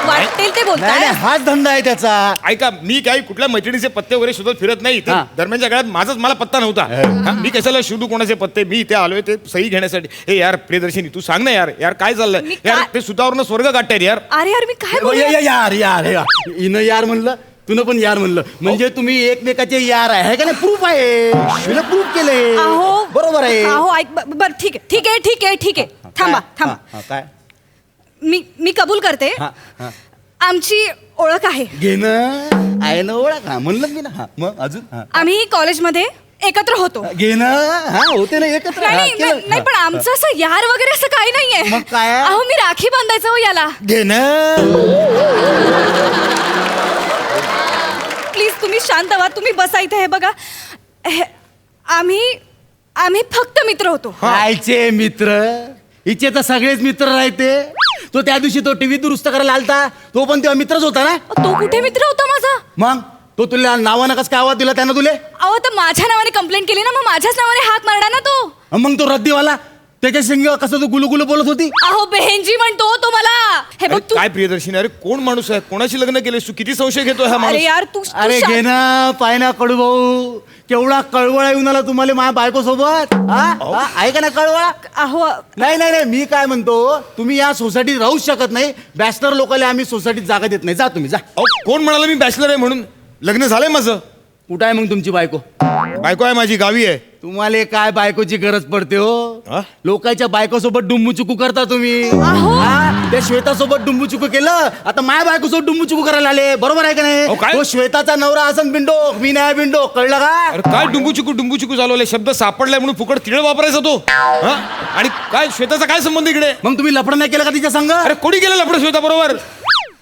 वाटेल ते बोलताय. नाही, हाच धंदा आहे त्याचा. ऐका, मी काही कुठल्या मैत्रिणीचे पत्ते वगैरे शोधत फिरत नाही. दरम्यानच्या काळात माझाच मला पत्ता नव्हता. मी कशाला शोधू कोणाचे पत्ते? मी इथे आलोय ते सही घेण्यासाठी. हे यार प्रियदर्शनी, तू सांग ना यार काय चाललंय यार? ते सुतावरनं स्वर्ग काढतायत यार. अरे यार, मी काय बोलू? यार हिनं यार म्हणलं, तुनं पण यार म्हणलं, म्हणजे तुम्ही एकमेकाचे यार आहे का नाही? प्रूफ आहे, प्रूफ केलंय. बरोबर आहे. अहो ऐक, बरं ठीक आहे. थांबा. काय? मी कबूल करते, आमची ओळख आहे. घेणं आहे ना ओळख हा म्हणलं मी ना हा मग अजून हा आम्ही कॉलेजमध्ये एकत्र होतो. घे ना हा होते ना एकत्र हा, नाही केलं. नाही, पण आमचं असं यार वगैरे असं काही नाहीये. मग काय? अहो मी राखी बांधायचं हो याला. घे ना. प्लीज तुम्ही शांत व्हा. तुम्ही बसा इथे. हे बघा आम्ही फक्त मित्र होतो. कायचे मित्र हिचे तर सगळेच मित्र राहते. तो त्या दिवशी तो टीव्ही दुरुस्त करायला आलता तो पण तेव्हा मित्रच होता ना. तो कुठे मित्र होता माझा? मग तो तुला नावानं कसं काय आवाज दिला त्यानं तुले. अहो तर माझ्या नावाने कंप्लेंट केली ना, मग माझ्याच नावाने हाक मारला ना तो. मग तो रद्दीवाला त्याच्या संग कसं तू गुलू गुलू बोलत होती. अहो बेहेंजी म्हणतो तो मला. हे बघ अरे तू. काय प्रियदर्शनी, अरे कोण माणूस आहे, कोणाशी लग्न केलेस तू, किती संशय घेतोय हा अरे माणूस. यार तू अरे घे ना पाय ना कडू भाऊ केवढा कळवळा येऊन आला तुम्हाला माझ्या बायको सोबत. आहे का ना कळवळा. अहो नाही नाही नाही मी काय म्हणतो तुम्ही या सोसायटीत राहूच शकत नाही. बॅचलर लोकांना आम्ही सोसायटीत जागा देत नाही. जा तुम्ही जा. अहो, कोण म्हणाला मी बॅचलर आहे म्हणून. लग्न झालंय माझं. कुठं आहे मग तुमची बायको. बायको आहे माझी, गावी आहे. तुम्हाला काय बायकोची गरज पडते हो. हा? लोकांच्या बायकोसोबत डुंबूचुकू करता तुम्ही. अहो. हा? त्या श्वेतासोबत डुंबूचुकू केलं आता माझ्या बायकोसोबत डुंबूचुकू करायला आले. बरोबर आहे का अहो, काय? नाही. तो श्वेताचा नवरा असन बिंडो मी नाही बिंडो कळलं का. अरे काय डुंबूचिकू चालवले, शब्द सापडलाय म्हणून फुकट तिळ वापरायचा तो. हा? आणि काय श्वेताचा काय संबंध इकडे. मग तुम्ही लफडं नाही केलं का तिच्या संग. अरे कोणी केलं लपडं श्वेता बरोबर.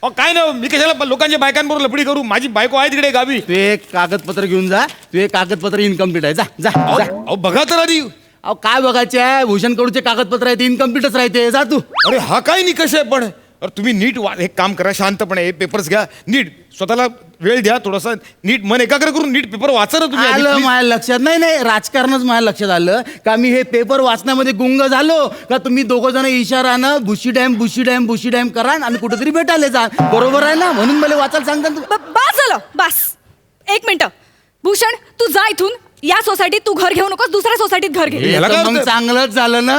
अहो काय ना, मी कशाला लोकांच्या बायकांबरोबर लपडी करू. माझी बायको आहे तिकडे गावी. तू एक कागदपत्र घेऊन जा. तू एक कागदपत्र इनकम्प्लीट आहे. जा जा अहो, जा. अहो बघा तर आधी. अहो काय बघायचे आहे भूषण कडूचे कागदपत्र आहेत इनकम्प्लीटच राहते. जा तू. अरे हा काय निकष आहे पण. अरे तुम्ही नीट एक काम करा, शांतपणे हे पेपर्स घ्या, नीट स्वतःला वेळ द्या, थोडासा नीट मन एकाग्र करून नीट पेपर वाचा ना तुम्ही आधी, आलं please. माझ्या लक्षात. नाही नाही राजकारणच माझ्या लक्षात आलं का मी हे पेपर वाचण्यामध्ये गुंग झालो का तुम्ही दोघं जण इशारानं बुशी डॅम करा आणि कुठेतरी भेटायला जा. बरोबर आहे ना. म्हणून मला वाचायला सांगता ना तुम्ही. बस झालं बस. एक मिनिट भूषण तू जा इथून. या सोसायटीत तू घर घेऊ नकोस, दुसऱ्या सोसायटीत घर घे. हे ह्याला तर काय मग अर्थ? चांगलंच झालं ना.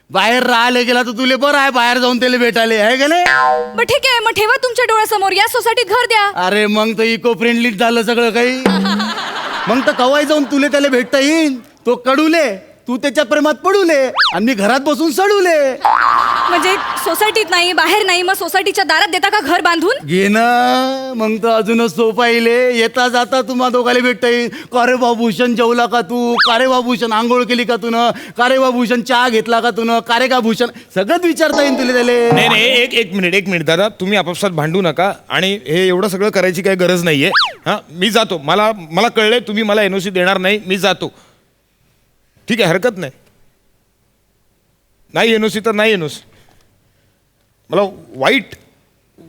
बाहेर राहायला गेला तर तुले बरं आहे बाहेर जाऊन त्याला भेटायला आहे का नाही. मग ठीक आहे, मग ठेवा तुमच्या डोळ्यासमोर या सोसायटीत घर द्या. अरे मग तर इको फ्रेंडलीच झालं सगळं काही. मग तर कवाय जाऊन तुले त्याला भेटता येईन. तो कडूले तू त्याच्या प्रेमात पडूले आणि मी घरात बसून सडूले. म्हणजे सोसायटीत नाही, बाहेर नाही, मग सोसायटीच्या दारात देता का घर बांधून? घे ना मग तर अजूनच सोपा येईल. येता जाता तुम्हा दोघाला भेटता येईल. का रे बाभूषण जेवला का तू. का रे बाभूषण आंघोळ केली का तुनं. का रे बाभूषण चहा घेतला का तुनं. का रे का भूषण सगळंच विचारता येईल तुला त्याले. नाही नाही एक मिनिट दादा, तुम्ही आपापसात भांडू नका आणि हे एवढं सगळं करायची काही गरज नाहीये. हा मी जातो. मला कळलंय तुम्ही मला एनओसी देणार नाही. मी जातो. ठीक आहे, हरकत नाही एनओसी तर नाही एनओसी. मला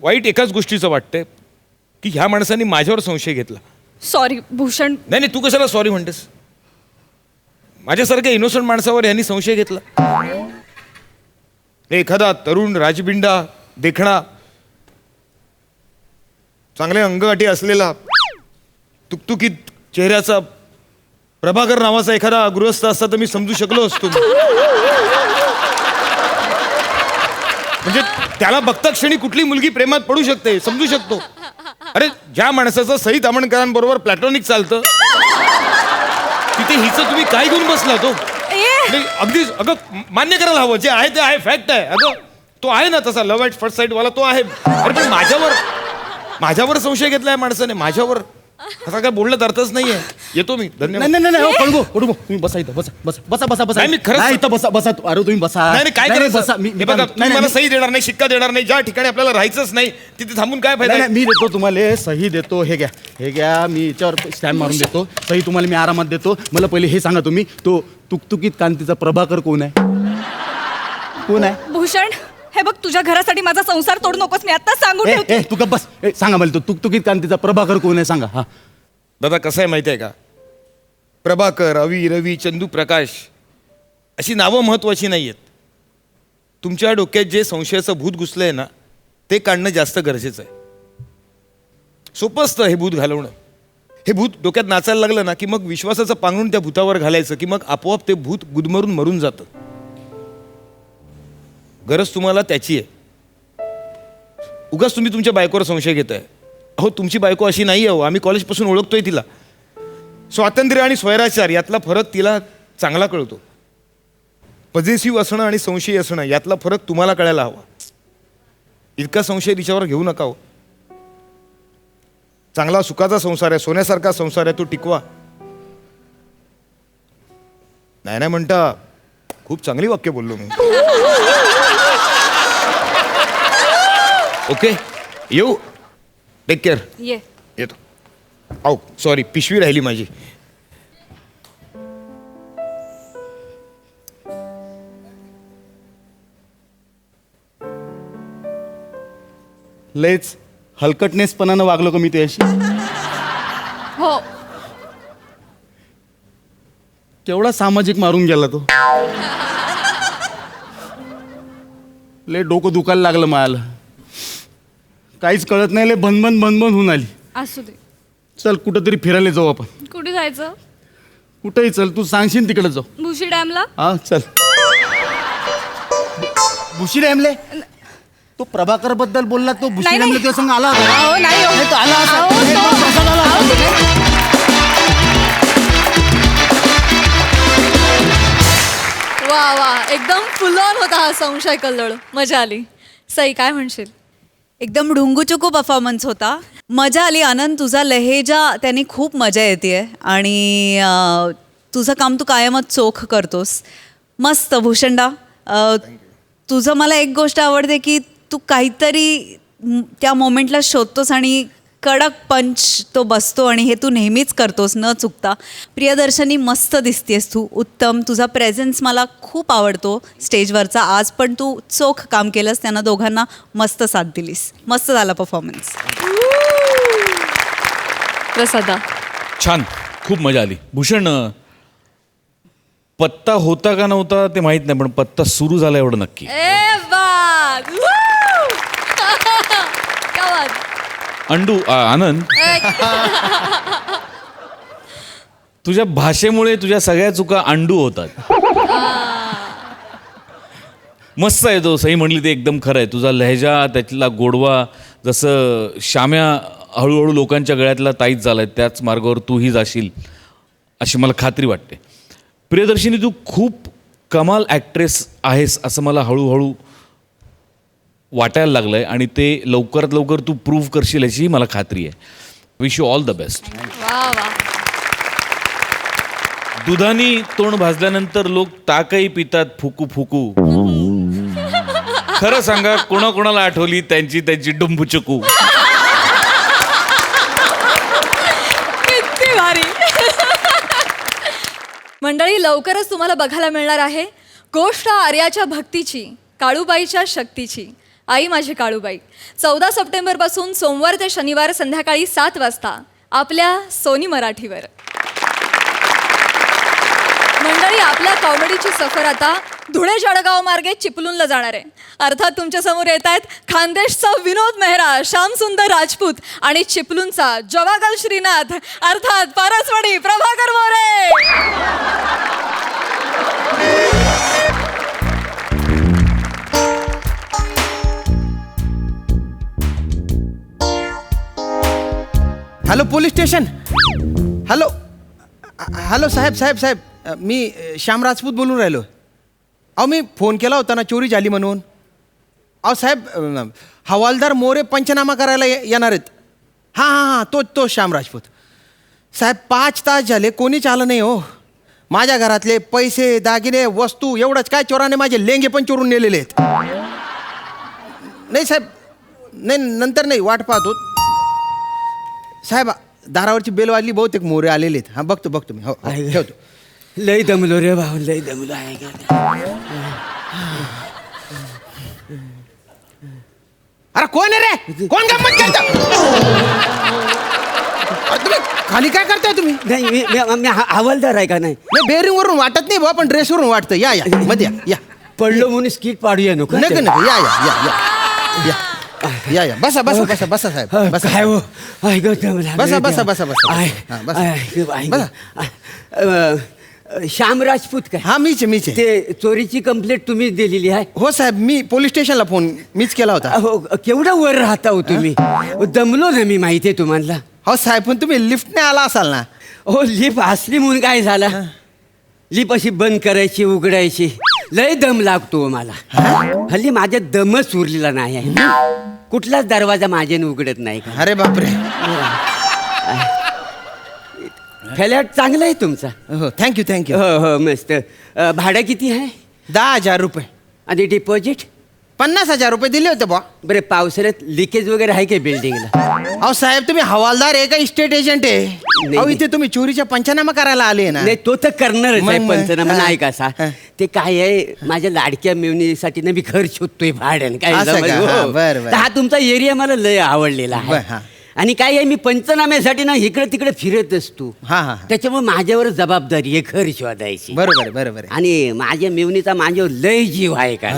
वाईट एकाच गोष्टीचं वाटतंय की ह्या माणसाने माझ्यावर संशय घेतला. सॉरी भूषण. नाही तू कशाला सॉरी म्हणतेस. माझ्यासारख्या इनोसंट माणसावर यांनी संशय घेतला. एखादा तरुण राजबिंडा देखणा चांगले अंगगाठी असलेला तुकतुकीत चेहऱ्याचा प्रभाकर नावाचा एखादा गृहस्थ असता तर मी समजू शकलो असतो. म्हणजे त्याला बघता क्षणी कुठली मुलगी प्रेमात पडू शकते समजू शकतो. अरे ज्या माणसाचं सई तामणकरांबरोबर प्लॅटॉनिक चालतं तिथे हिचं तुम्ही काय घेऊन बसला तो. नाही, अगदी अगं मान्य करायला हवं. जे आहे ते आहे, फॅक्ट आहे. अगं तो आहे ना तसा लव्ह ॲट फर्स्ट साईट वाला तो आहे. अरे पण माझ्यावर संशय घेतलाय माणसाने. माझ्यावर असा काय बोलण्यात अर्थच नाहीये. येतो मी. धन्यवाद. नाही कडू तुम्ही बसा इथं बसा. नाही, मी खरंच- नाही, इथं बसा. अरे तुम्ही बसा. नाही काय नाही, करायचं. बसा. हे बघा, तुम्ही मला सही देणार नाही, शिक्का देणार नाही. ज्या ठिकाणी आपल्याला राहायचंच नाही तिथे थांबून काय फायदा नाही, आहे? मी देतो तुम्हाला सही देतो. हे घ्या मी याच्यावर स्टॅम्प मारून देतो. सही तुम्हाला मी आरामात देतो. मला पहिले हे सांगा तुम्ही तो तुकतुकीत कांतीचा प्रभाकर कोण आहे. भूषण हे बघ तुझ्या घरासाठी माझा संसार तोडू नकोस. मी आता सांगून ठेवते. तू का बस. सांगा मला तो तुकतुकीत कांतीचा प्रभाकर कोण आहे सांगा. हा दादा कसं आहे माहिती आहे का, प्रभाकर, अवी, रवी, चंदू, प्रकाश अशी नावं महत्त्वाची नाही आहेत. तुमच्या डोक्यात जे संशयाचं भूत घुसलं आहे ना ते काढणं जास्त गरजेचं आहे. सोपं असतं हे भूत घालवणं. हे भूत डोक्यात नाचायला लागलं ना की मग विश्वासाचं पांघरून त्या भूतावर घालायचं की मग आपोआप ते भूत गुदमरून मरून जातं. गरज तुम्हाला त्याची आहे. उगाच तुम्ही तुमच्या बायकोवर संशय घेताय. अहो तुमची बायको अशी नाही आहे. आम्ही कॉलेजपासून ओळखतोय तिला. स्वातंत्र्य आणि स्वैराचार यातला फरक तिला चांगला कळतो. पॉझिटिव्ह असणं आणि संशयी असणं यातला फरक तुम्हाला कळायला हवा. इतका संशय तिच्यावर घेऊ नका हो. चांगला सुखाचा संसार आहे, सोन्यासारखा संसार आहे, तो टिकवा. नाही नाही म्हणता खूप चांगली वाक्य बोललो मी. ओके, येऊ. Take care. ये. येतो. आऊ, सॉरी, पिशवी राहिली माझी. लयच हलकटनेसपणानं वागलो का मी त्याशी? हो. केवढा सामाजिक मारून गेला तो. लय डोकं दुखायला लागलं मला. काहीच कळत नाही, लय बनबन होऊन आली. असू दे. चल कुठंतरी फिरायला जाऊ आपण. कुठे जायचं? कुठेही चल, तू सांगशील तिकडे जाऊ. भुशी डॅमला. हा चल. भुशी डॅमले तो प्रभाकर बद्दल बोलला, तो भुशी नाही, डॅमले नाही. तुझ्या संग आला होता. अहो, नाही, हो. नाही, तो आला असा. अहो, एक तो- दोन प्रसाद आला होता. वा वा, एकदम फुल ऑन होता हा संशय कल्लोळ. मजा आली. सई, काय म्हणशील? एकदम डुंगूचुकू परफॉर्मन्स होता. मजा आली. आनंद, तुझा लहेजा त्याने खूप मजा येते आणि तुझं काम तू कायमच चोख करतोस. मस्त भूषणदा. तुझं मला एक गोष्ट आवडते की तू काहीतरी त्या मोमेंटला शोधतोस आणि कडक पंच तो बसतो आणि हे तू नेहमीच करतोस न चुकता. प्रियदर्शनी, मस्त दिसतेस तू. उत्तम. तुझा प्रेझेन्स मला खूप आवडतो स्टेजवरचा. आज पण तू चोख काम केलंस, त्यांना दोघांना मस्त साथ दिलीस. मस्त झाला परफॉर्मन्स. प्रसादा. छान, खूप मजा आली. भूषण, पत्ता होता का नव्हता ते माहित नाही, पण पत्ता सुरू झाला एवढं नक्की. ए बात. Woo! क्या बात. आनंद, तुझ्या भाषेमुळे तुझ्या सगळ्या चुका अंडू होतात. मस्त आहे तो. सई म्हणली ते एकदम खरं आहे. तुझा लहेजा, त्यातला गोडवा, जसं श्याम्या हळूहळू लोकांच्या गळ्यातला ताईत झालाय, त्याच मार्गावर तूही जाशील अशी मला खात्री वाटते. प्रियदर्शिनी, तू खूप कमाल ॲक्ट्रेस आहेस असं मला हळूहळू वाटायला लागलं आहे आणि ते लवकरात लवकर तू प्रूव्ह करशील याची मला खात्री आहे. Wish you all the best. वा वा. दुधानी तोंड भाजल्यानंतर लोक ताकही पितात फुकू फुकू. खरं सांगा, कोणाकोणाला आठवली त्यांची डुंबुचुकू. किती भारी. मंडळी, लवकरच तुम्हाला बघायला मिळणार आहे गोष्ट आर्याच्या भक्तीची, काळूबाईच्या शक्तीची. आई माझी काळूबाई. 14 सप्टेंबरपासून सोमवार ते शनिवार संध्याकाळी 7 वाजता आपल्या सोनी मराठीवर. मंडळी, आपल्या कॉमेडीची सफर आता धुळे जळगाव मार्गे चिपळूणला जाणार आहे. अर्थात तुमच्या समोर येत आहेत खानदेशचा विनोद मेहरा, श्यामसुंदर राजपूत आणि चिपळूणचा जवागल श्रीनाथ, अर्थात Paraswadi Prabhakar More. Hello police station. Hello hello साहेब, मी श्याम राजपूत बोलून राहिलो. अहो, मी फोन केला होता ना, चोरी झाली म्हणून. अहो साहेब, हवालदार मोरे पंचनामा करायला येणार आहेत. हां, तो श्याम राजपूत. साहेब, 5 तास झाले कोणीच आलं नाही हो. माझ्या घरातले पैसे, दागिने, वस्तू, एवढंच काय, चोराने माझे लेंगे पण चोरून नेलेले आहेत. नाही साहेब, नाही, नंतर नाही, वाट पाहतो. साहेब, दारावरची बेल वाजली, बहुतेक मोरे आलेले आहेत. हां, बघतो मी. हो, ठेवतो. लय दमलो रे भाऊ, लय दमलो आहे का. अरे कोण आहे रे? कोण गंमत करता? तुम्ही खाली काय करताय तुम्ही? नाही, मी हवालदार आहे का. नाही, बेरिंग वरून वाटत नाही भाऊ, पण ड्रेसवरून वाटतं. या मध्ये या. पडलो म्हणून स्किट पाडूया नको. नका या. बसा साहेब, बसा. काय हो, ऐक बसा. श्याम राजपूत काय. हा, मीच आहे. ते चोरीची कंप्लेंट तुम्हीच दिलेली आहे. हो साहेब, मी पोलीस स्टेशनला फोन मीच केला होता. हो, केवढा वर राहता हो तुम्ही. दमलो ना मी, माहिती आहे तुम्हाला. हो साहेब, पण तुम्ही लिफ्टने आला असाल ना. हो, लिप असली म्हणून काय झालं. लिप अशी बंद करायची, उघडायची, लय दम लागतो मला. हल्ली माझ्या दमच उरलेला नाही आहे. कुठलाच दरवाजा माझ्याने उघडत नाही. अरे बापरे. फ्लॅट चांगला आहे तुमचा. हो थँक्यू थँक्यू. हो हो मस्त. भाडं किती आहे 10,000 रुपये. आणि डिपॉझिट? 50,000 रुपये दिले होते बा. बरं पावसाळ्यात लिकेज वगैरे आहे का बिल्डिंगला? अहो साहेब तुम्ही हवालदार आहे का इस्टेट एजंट आहे? नाही. अहो इथे तुम्ही चोरीच्या पंचनामा करायला आले ना. नाही तो तर करणारच आहे मग, पंचनामा. हा. नाही का असा हा. ते काय आहे माझ्या लाडक्या मेवणीसाठी ना मी घर शोधतोय भाड्यानं काय असं जमलं, का? हो. हा, बरं, बरं. तर हा तुमचा एरिया मला लय आवडलेला बरं, आहे. हा. आणि काय आहे मी पंचनाम्यासाठी ना इकडे तिकडे फिरत असतो. हा, हा. त्याच्यामुळे माझ्यावर जबाबदारी आहे घर शोधायची. बरोबर आहे, बरोबर आहे. आणि माझ्या मेवणीचा माझ्यावर लय जीव आहे का.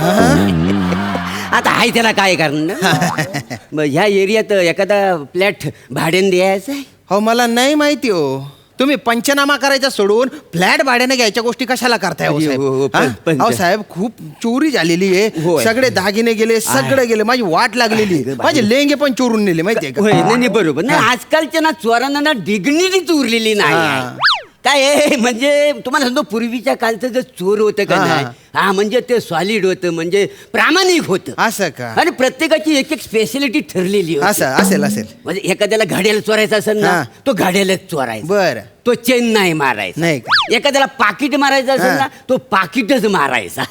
आता आहे त्याला काय करणार. मग ह्या एरियात एखादा फ्लॅट भाड्याने द्यायचा आहे. हो मला नाही माहिती हो. तुम्ही पंचनामा करायचा सोडून फ्लॅट भाड्याने घ्यायच्या गोष्टी कशाला करताय हो अरे साहेब? हो, हो, हा? पंच- अहो साहेब खूप चोरी झालेली आहे. होय. सगळे दागिने गेले सगळे गेले. माझी वाट लागलेली आहे. माझे लेंगे पण चोरून नेले माहितीये का? होय नाही बरोबर नाही. आजकालच्या ना चोरांना ना डिग्निटीच उरलेली नाही आहे. हा. काय आहे म्हणजे तुम्हाला सांगतो पूर्वीच्या कालचं जे चोर होतं का हा, नाही हा म्हणजे ते सॉलिड होतं म्हणजे प्रामाणिक होतं. असं का? आणि प्रत्येकाची एक एक स्पेशलिटी ठरलेली होती. असं असेल असेल. म्हणजे एखाद्याला घड्याला चोरायचं असेल ना हा. तो घड्यालाच चोरायचा. बरं. तो चेन नाही मारायचा. नाही का? एखाद्याला पाकिट मारायचं असेल हा. ना तो पाकिटच मारायचा.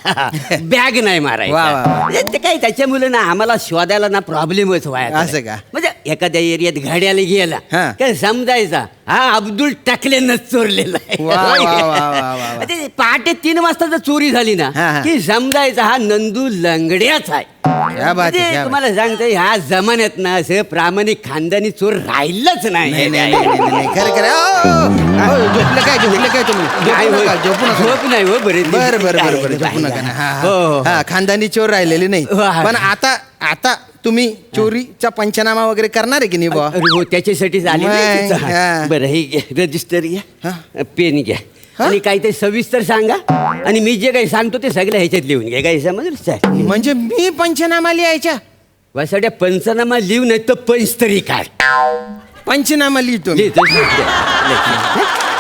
बॅग नाही वा, वा, मारायचा. वा. म्हणजे ते काय त्याच्यामुळे ना आम्हाला शोधायला ना प्रॉब्लेमच व्हायचा. असं का? म्हणजे एखाद्या एरियात घड्याला गेला हा. काय समजायचा हा अब्दुल टकलेनच चोरलेला आहे. वा, वा, वा, वा, वा, वा. ते पहाटे 3 वाजता जर चोरी झाली ना हा, हा. की समजायचा हा नंदू लंगड्याच आहे. क्या बात आहे, म्हणजे क्या तुम्हाला सांगतो ह्या जमान्यात ना असं प्रामाणिक खानदानी चोर राहिलंच नाही नाही. नाही नाही, नाही, नाही. खरं खरं. अहो, झोपले काय तुम्ही? नाही झोपू हो, नका, झोपू नका. झोप नाही हो बरे. बरं बरं बरं झोपू नका ना. हा, हो, हो. हा. हा खानदानी चोर राहिलेले नाही. हो, हा. पण आता तुम्ही चोरीचा पंचनामा वगैरे करणार आहे की नाही बुवा? अरे हो त्याच्यासाठीच आले मग, ना. हा. बरं हे घ्या रजिस्टर घ्या हा. पेन घ्या हा? आणि काहीतरी सविस्तर सांगा आणि मी जे काही सांगतो ते सगळं ह्याच्यात लिहून घ्या. काय समजलं म्हणजे मी पंचनामा लिहायच्या? वासाड्या पंचनामा लिहू नाही तर पंच तरी काढ. पंचनामा लिहितो मी. लिहितो, लिहितो.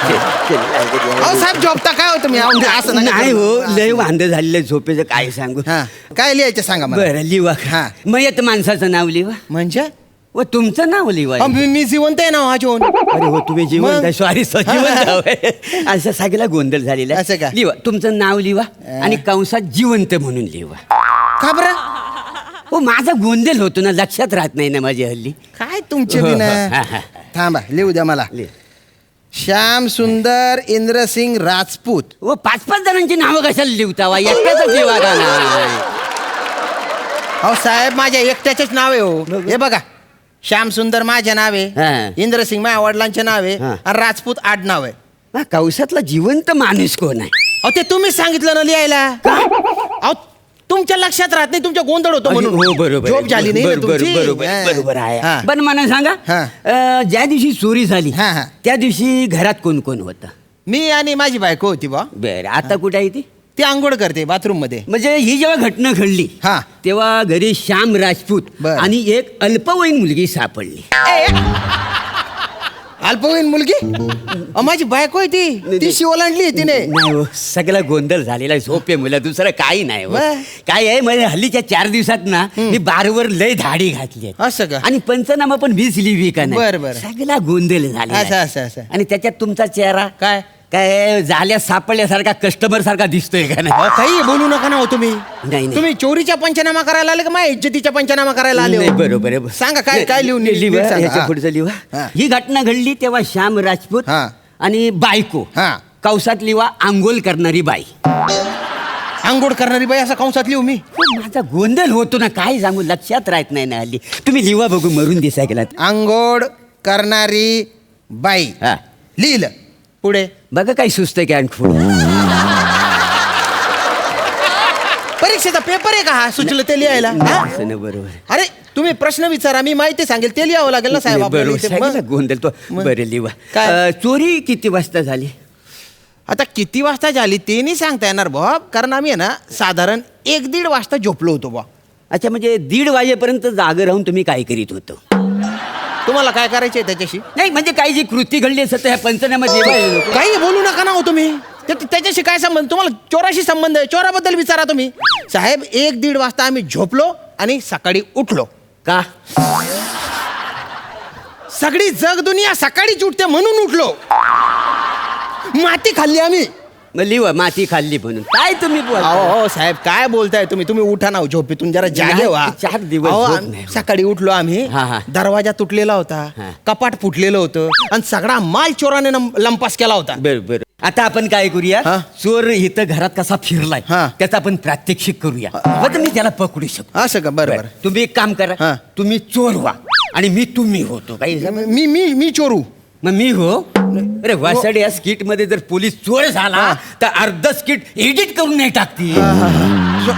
अहो साहेब झोपता काय होतं मी असं नका नाही करू. हो लय वांद झालेलं झोपेचं काय सांगू. हा काय लिहायचं सांगा मला. बरं लिवा हा. मयत माणसाचं नाव लिवा म्हणजे व तुमचं नाव लिवा. अहो, मी जिवंत आहे ना वाजवून. अरे हो तुम्ही जिवंत मग? आहे सॉरी जिवंत आहे. असं सगळा गोंधळ झालेला असं का? लिवा तुमचं नाव लिवा आणि कंसात जिवंत म्हणून लिवा. का बरं? हो माझा गोंधळ होतो ना लक्षात राहत नाही ना माझी हल्ली. काय तुमचे हो, बिन हो. हा, हा. थांबा लिहू द्या मला. लिह. श्याम सुंदर इंद्रसिंग राजपूत. हो 5-5 जणांची नावं कशाला लिहता एकट्याच लिवा का नाही. अहो साहेब माझ्या एकट्याचेच नाव आहे हो. हे बघा श्याम सुंदर माझे नाव आहे. हा. इंद्रसिंग माझ्या वडिलांचे नाव आहे. हा. आणि राजपूत आडनाव आहे. हा, कंसातला जिवंत माणूस कोण आहे. अहो ते तुम्हीच सांगितलं ना लिहायला. अहो तुमच्या लक्षात राहत नाही तुमच्या गोंधळ होतो म्हणून. हो बरोबर झोप झाली नाही ना तुमची. बरोबर हा. बरोबर आहे. हा. पण मला सांगा हा. ज्या दिवशी चोरी झाली हा, हा. त्या दिवशी घरात कोण कोण होतं. मी आणि माझी बायको होती बा. बरं आता कुठे आहे ती. ती आंघोळ करते बाथरूम मध्ये. म्हणजे ही जेव्हा घटना घडली हा. तेव्हा घरी श्याम राजपूत बरं. आणि एक अल्पवयीन मुलगी सापडली. अल्पवयीन मुलगी? अहो, माझी बायको आहे ती शी ओलांडली तिने. नाही हो, सगळा गोंधळ झालेला आहे. झोपे मुलं दुसरं काही नाही हो. बरं. काय आहे म्हणजे हल्लीच्या 4 दिवसात ना मी बारवर लय धाडी घातली आहे. असं का? आणि पंचनामा पण वीज लिहिली का नाही. बरं, बरं. सगळा गोंधळ झाला असं. आणि त्याच्यात तुमचा चेहरा काय? काय झाल्या सापडल्यासारखा कस्टमर सारखा दिसतोय का नाही. अहो, काही बोलू नका ना हो तुम्ही. नाही. तुम्ही चोरीच्या पंचनामा करायला आले का माझ्या इज्जतीच्या पंचनामा करायला आले नाही, हो? बरोबर आहे. सांगा काय लिहून लिहा, सांगा. ह्याच्या हा. पुढचं लिहा. हा. ही घटना घडली तेव्हा श्याम राजपूत हा. आणि बायको हा. कौसात लिवा आंघोळ करणारी बाई. आंघोळ करणारी बाई असं कंसात लिहू मी? माझा गोंधळ होतो ना काय सांगू लक्षात राहत नाही ना हल्ली. तुम्ही लिवा बघू मरून दिसाय गेलात. आंघोळ करणारी बाई. हा. लिहिलं. पुढे बघा काही सुस्त आहे आणखी. परीक्षेचा पेपर आहे का हा सुचलं ते लिहायला? हा? असं ना बरोबर. अरे तुम्ही प्रश्न विचारा मी माहिती सांगेल ते लिहावं लागेल ना साहेब आपल्याला बरोबर इथे. सगळा मग? गोंधळ तो मग? बरं लिवा. काय? चोरी किती वाजता झाली. आता किती वाजता झाली ते नाही सांगता येणार भाऊ कारण आम्ही आहे ना साधारण 1-1.5 वाजता झोपलो होतो बा. अच्छा म्हणजे 1:30 वाजेपर्यंत जागे राहून तुम्ही काय करीत होतो. तुम्हाला काय करायचंय त्याच्याशी? नाही म्हणजे काही जी कृती घडली असं त्या पंचनामा लिवायला काही बोलू नका ना हो तुम्ही. त्याच्याशी काय संबंध? तुम्हाला चोराशी संबंध आहे. चोराबद्दल विचारा तुम्ही. साहेब 1-1.5 वाजता आम्ही झोपलो आणि सकाळी उठलो. का सगळी जग दुनिया सकाळीच उठते म्हणून उठलो. माती खाल्ली आम्ही. मग लिवा माती खाल्ली म्हणून काय तुम्ही बोलता? अहो साहेब काय बोलताय तुम्ही तुम्ही उठा ना झोपेतून जरा जागे व्हा. 4 दिवस अहो, झोप आम- नाही. सकाळी उठलो आम्ही. हा, हा. दरवाजा तुटलेला होता. हा. कपाट फुटलेलं होतं आणि सगळा माल चोराने लंपास केला होता. बर आता आपण काय करूया हा? चोर इथं घरात कसा फिरलाय हा. त्याचा आपण प्रात्यक्षिक करूया मग मी त्याला पकडू शकतो. असं का? बरं बरं. तुम्ही एक काम करा हा. तुम्ही चोर व्हा आणि मी तुम्ही होतो काही मी मी मी चोरू. मग मी हो अरे वासाडे या स्किट मध्ये जर पोलीस चोर झाला तर अर्ध स्किट एडिट करून नाही टाकतील.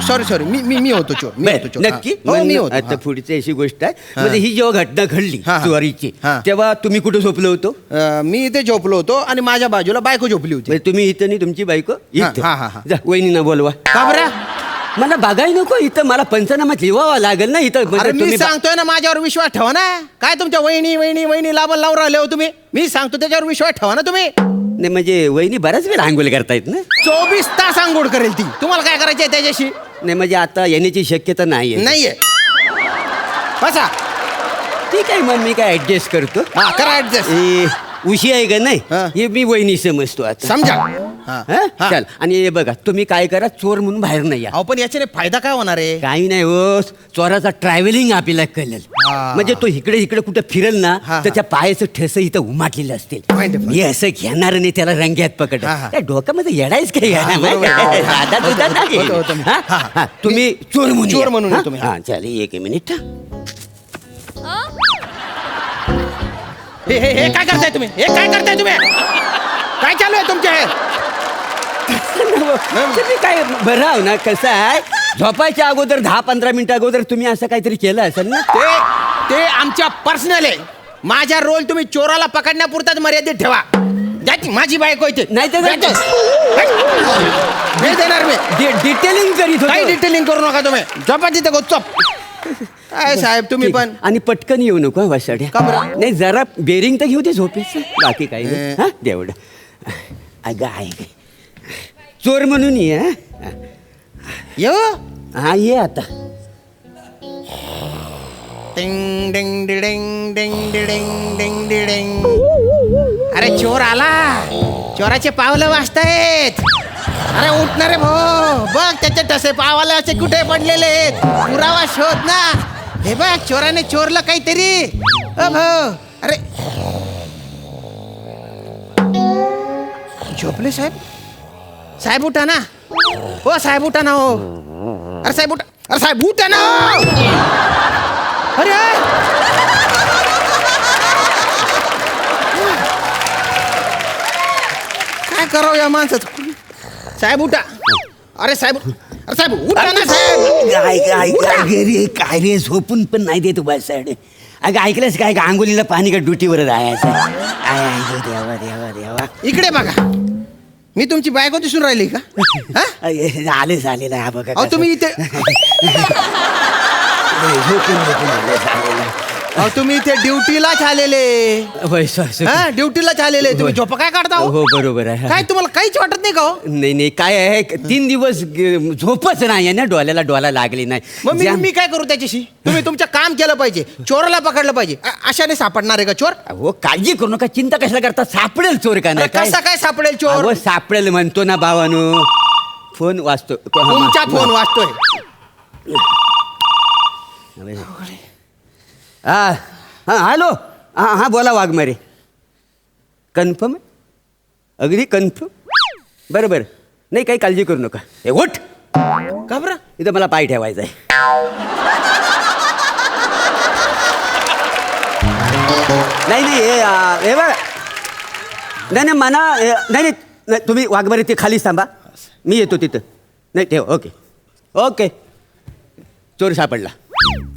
सॉरी सॉरी मी होतो चोर. मी होतो चोर. नक्की हा. हो, मी होतो. आता हा. पुढची अशी गोष्ट आहे म्हणजे ही जेव्हा घटना घडली हा, हा. चोरीची हा. तेव्हा तुम्ही कुठे झोपलो होतो? मी इथे झोपलो होतो आणि माझ्या बाजूला बायको झोपली होती. म्हणजे तुम्ही इथं नाही तुमची बायको इथं. हा, हा, हा. जा वहिनींना बोलवा. का बरं? मला बघाय नको इथं मला पंचनामा लिवावा लागेल ना इथं अरे म्हणजे मी तुम्ही सांगतोय ना माझ्यावर विश्वास ठेवा ना. काय तुमच्या वहिनी वहिनी वहिनी लावून राहिले हो तुम्ही. मी सांगतो त्याच्यावर विश्वास ठेवा ना तुम्ही. नाही म्हणजे वहिनी बऱ्याच वेळ आंघोळ करतायत ना. 24 तास आंघोळ करेल ती. तुम्हाला काय करायचं आहे त्याच्याशी? नाही म्हणजे आता येण्याची शक्यता नाहीये. नाहीये. बसा. ठीक आहे मग मी काय ऍडजस्ट करतो. हा करा ऍडजस्ट. हे उशी आहे का नाही हा. हे मी वहिनी समजतो आता. समजा. हा. हा? हा. चल आणि हे बघा तुम्ही काय करा चोर म्हणून बाहेर नाही या. अहो पण याच्याने फायदा काय होणार आहे? काही नाही हो चोराचा ट्रॅव्हलिंग आपल्याला कळेल. हा. म्हणजे तो इकडे इकडे कुठे फिरेल ना हा, तर त्या पायाचं ठस इथं उमाटलेलं असतील. Wonderful. मी असं घेणार आणि त्याला रंग्यात पकड हा, हा. त्या डोक्यामध्ये येडायच काही बरोबर. दादा तुझा नाही. होतं, होतं. हा? हा, हा. हा, तुम्ही चोर म्हणून चोर या. म्हणून हा? या तुम्ही. हा चालेल एक मिनिट. हे काय करताय तुम्ही? हे काय करताय तुम्ही? काय चालू आहे तुमचे हे? तुम्ही काय बरं आहो ना कसं आहे झोपायच्या अगोदर 10-15 मिनिटं अगोदर तुम्ही असं काहीतरी केलं असेल ना. ते आमच्या पर्सनल आहे. माझा रोल तुम्ही चोराला पकडण्यापुरताच मर्यादित ठेवा. जाती माझी बायको इथे. नाही तर जाती. नाही देणार मी. डिटेलिंग करीत काही होतो. डिटेलिंग करू नका तुम्ही. झोपा तिथे गोचप. काय साहेब तुम्ही ठीक. पण आणि पटकन येऊ नको वासाड्या. का बरं? नाही जरा बेरिंग तर घेऊ दे झोपेचं बाकी काही नाही. हा तेवढं अगं आहे ग. चोर म्हणून ये हा. यो हा ये आता. डिंग डिंग डिंग डिंग डिंग डिंग डिंग. अरे चोर आला. चोराचे पावलं वाजतायत. अरे उठणार रे भाऊ. बघ त्याचे टसे पावाले असे कुठे पडलेले आहेत. पुरावा शोध ना. हे बघ चोराने चोरलं काहीतरी. भाऊ अरे झोपले साहेब. साहेब उठा ना. हो साहेब उठा ना. हो अरे साहेब उठा. अरे साहेब उठा ना. अरे काय करावं या माणसाचं. साहेब उठा. अरे साहेब उठा ना साहेब. काय रे झोपून पण नाही देतो वासाडे. अगं ऐकलंस काय अंगोलीला पाणी का ड्युटीवर जायचं. देवा देवा देवा. इकडे बघा. मी तुमची बायको दिसून राहिली का? हा? आले ना बघा अहो तुम्ही इथे अहो तुम्ही इथे ड्युटीलाच आलेले. हा ड्युटीलाच आलेले. तुम्ही झोपा काय काढता हो? हो बरोबर आहे. काय तुम्हाला काहीच वाटत नाही का हो? नाही काय आहे 3 दिवस झोपच नाही ना डोळ्याला डोळा लागली नाही. मग मी काय करू त्याच्याशी? तुम्ही तुमचं काम केलं पाहिजे. चोराला पकडलं पाहिजे. अशाने सापडणार आहे का चोर? हो काळजी करू नका चिंता कशाला करता सापडेल चोर का नाही कसा काय सापडेल चोर? अहो, सापडेल म्हणतो ना भावानो. फोन वाचतो. तुमचा फोन वाजतोय. हा हा हॅलो हा हा बोला वाघमारे. कन्फर्म अगदी कन्फर्म. बरं नाही काही काळजी करू नका. हे उठ. का बरं? इथं मला पाय ठेवायचा आहे. नाही हे बघा नाही मना नाही तुम्ही वाघमारे ते खालीच थांबा. मी येतो तिथं. नाही ठेव. ओके चोर सापडला.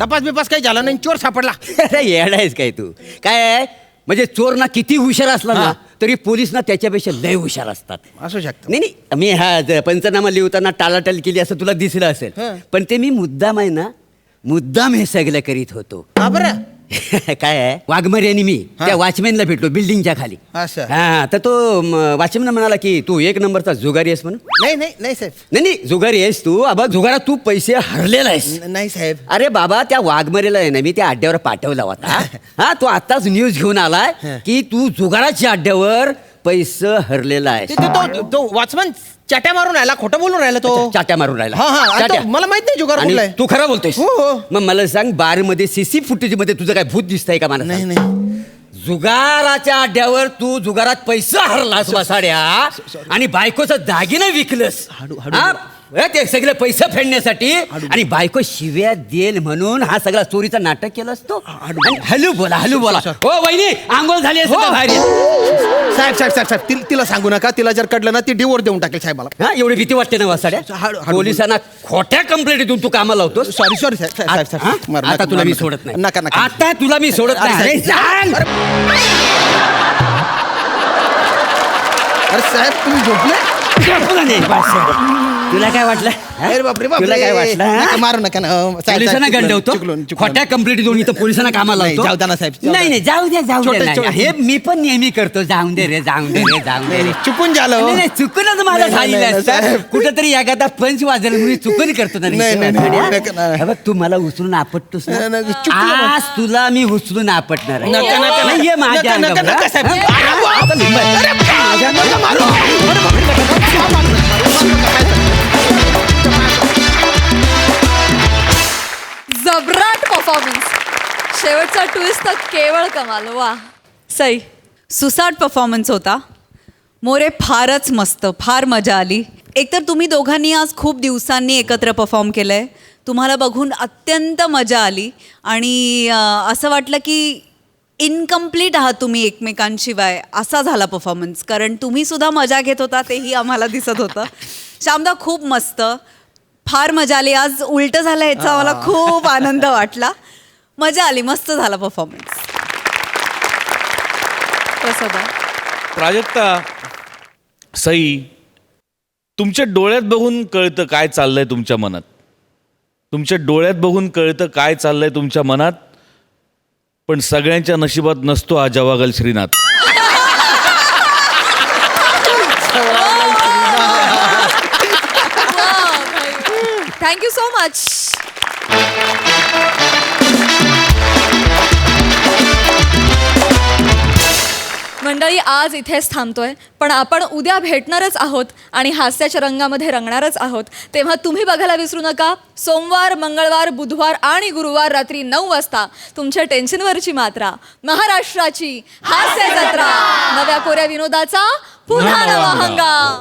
तपास बिपास काही झाला नाही. चोर सापडला. अरे येडायस काय तू. काय आहे म्हणजे चोर ना किती हुशार असला ना तरी पोलीस ना त्याच्यापेक्षा लय हुशार असतात. असू शकतं. नाही मी हा पंचनामा लिहिताना टाळाटाळ केली असं तुला दिसलं असेल. पण ते मी मुद्दाम आहे ना मुद्दाम हे सगळं करीत होतो. का बरं? काय आहे वाघमारी आणि मी त्या वॉचमॅनला भेटलो बिल्डिंगच्या खाली असं. हा तर तो वॉचमॅन म्हणाला की तू 1 नंबरचा जुगारी आहेस म्हणून. नाही साहेब. नाही जुगारी आहेस तू अबा जुगारात तू पैसे हरलेला आहेस. नाही साहेब. अरे बाबा त्या वाघमारीला आहे ना मी त्या अड्ड्यावर पाठवला होता हा तो आताच न्यूज घेऊन आलाय की तू जुगाराच्या अड्ड्यावर पैसे हरलेला आहेस. तो वॉचमन चाट्या मारून राहिला, खोटं बोलून राहिला तो. चाट्या मारून राहिला. हा, हा. आणि चाट्या. तो- मला माहित नाही जुगार आणि कुठला आहे. तू खरं बोलतोयस. हो, हो. मग मला सांग बार मध्ये सीसी फुटेज मध्ये तुझं काय भूत दिसतंय का मला नाही सांग. नाही जुगाराच्या अड्ड्यावर तू जुगारात पैसा हरलास वसाड्या आणि बायकोचं दागिनं विकलंस. हा? ते सगळे पैसे फेडण्यासाठी आणि बायको शिव्या देल म्हणून हा सगळा चोरीचा नाटक केलं असतो. हॅलो बोला हो वहिनी आंघोळ झाली असेल तर बाहेर ये. साहेब तिला सांगू नका. तिला जर कळलं ना ती डिवोर्स देऊन टाकेल साहेबाला. हा एवढी भीती वाटते ना वसाड्या. पोलिसांना खोट्या कंप्लेंट देऊन तू कामाला लावतो. सॉरी साहेब. आता तुला मी सोडत नाही. नका. आता तुला मी सोडत नाही. अरे, सांग. अरे साहेब तुम्ही झोपले. तुला नाही तुला काय वाटलं हा? अरे बापरे बापरे. तुला काय वाटलं हा? नका, मारू नका ना. पोलिसांना गंडवतो खोट्या कंप्लेंट देऊन इथं पोलिसांना कामाला नाही, लावतो. जाऊ द्या ना साहेब, जाऊ नाही जाऊ द्या छोटे- नाही. छोटे- हे मी पण नेहमी करतो. जाऊन दे रे चुकून झालं. नाही, नाही, चुकूनच मला नाही, झालेलं नाही, असतं. साहेब. कुठंतरी एखादा पंच वाजल म्हणून चुकून करतो ना रे. नाही, नाही, नाही, नका. हे बघ, तू मला उचलून आपटतोस ना. नाही, नाही, चुकलं. आज तुला मी उचलून आपटणार आहे. नका, नका, नाही, ये माझ्या नका, नका, अंगावर, नका, साहेब. हा? आता लिंब आहे. नका मारू. अरे बापरे. जबराट परफॉर्मन्स शेवटचा ट्विस्ट तर केवळ कमाल. वा सई सुसाट परफॉर्मन्स होता. मोरे फारच मस्त, फार मजा आली. एकतर तुम्ही दोघांनी आज खूप दिवसांनी एकत्र परफॉर्म केलं आहे. तुम्हाला बघून अत्यंत मजा आली आणि असं वाटलं की इनकम्प्लीट आहात तुम्ही एकमेकांशिवाय असा झाला परफॉर्मन्स. कारण तुम्ही सुद्धा मजा घेत होता तेही आम्हाला दिसत होतं. श्यामदा खूप मस्त, फार मजा आली. आज उलटं झालं ह्याचा मला खूप आनंद वाटला. मजा आली, मस्त झाला परफॉर्मन्स. कसं बा प्राजक्ता सई तुमच्या डोळ्यात बघून कळतं काय चाललंय तुमच्या मनात. तुमच्या डोळ्यात बघून कळतं काय चाललंय तुमच्या मनात. पण सगळ्यांच्या नशिबात नसतो हा Javagal Srinath. Thank you so much. मंडळी आज इथेच थांबतोय पण आपण उद्या भेटणारच आहोत आणि हास्याच्या रंगामध्ये रंगणारच आहोत. तेव्हा तुम्ही बघायला विसरू नका सोमवार, मंगळवार, बुधवार आणि गुरुवार रात्री 9 वाजता तुमच्या टेन्शनवरची मात्रा महाराष्ट्राची हास्य जत्रा. नव्या कोऱ्या विनोदाचा पुन्हा नवा हंगाम.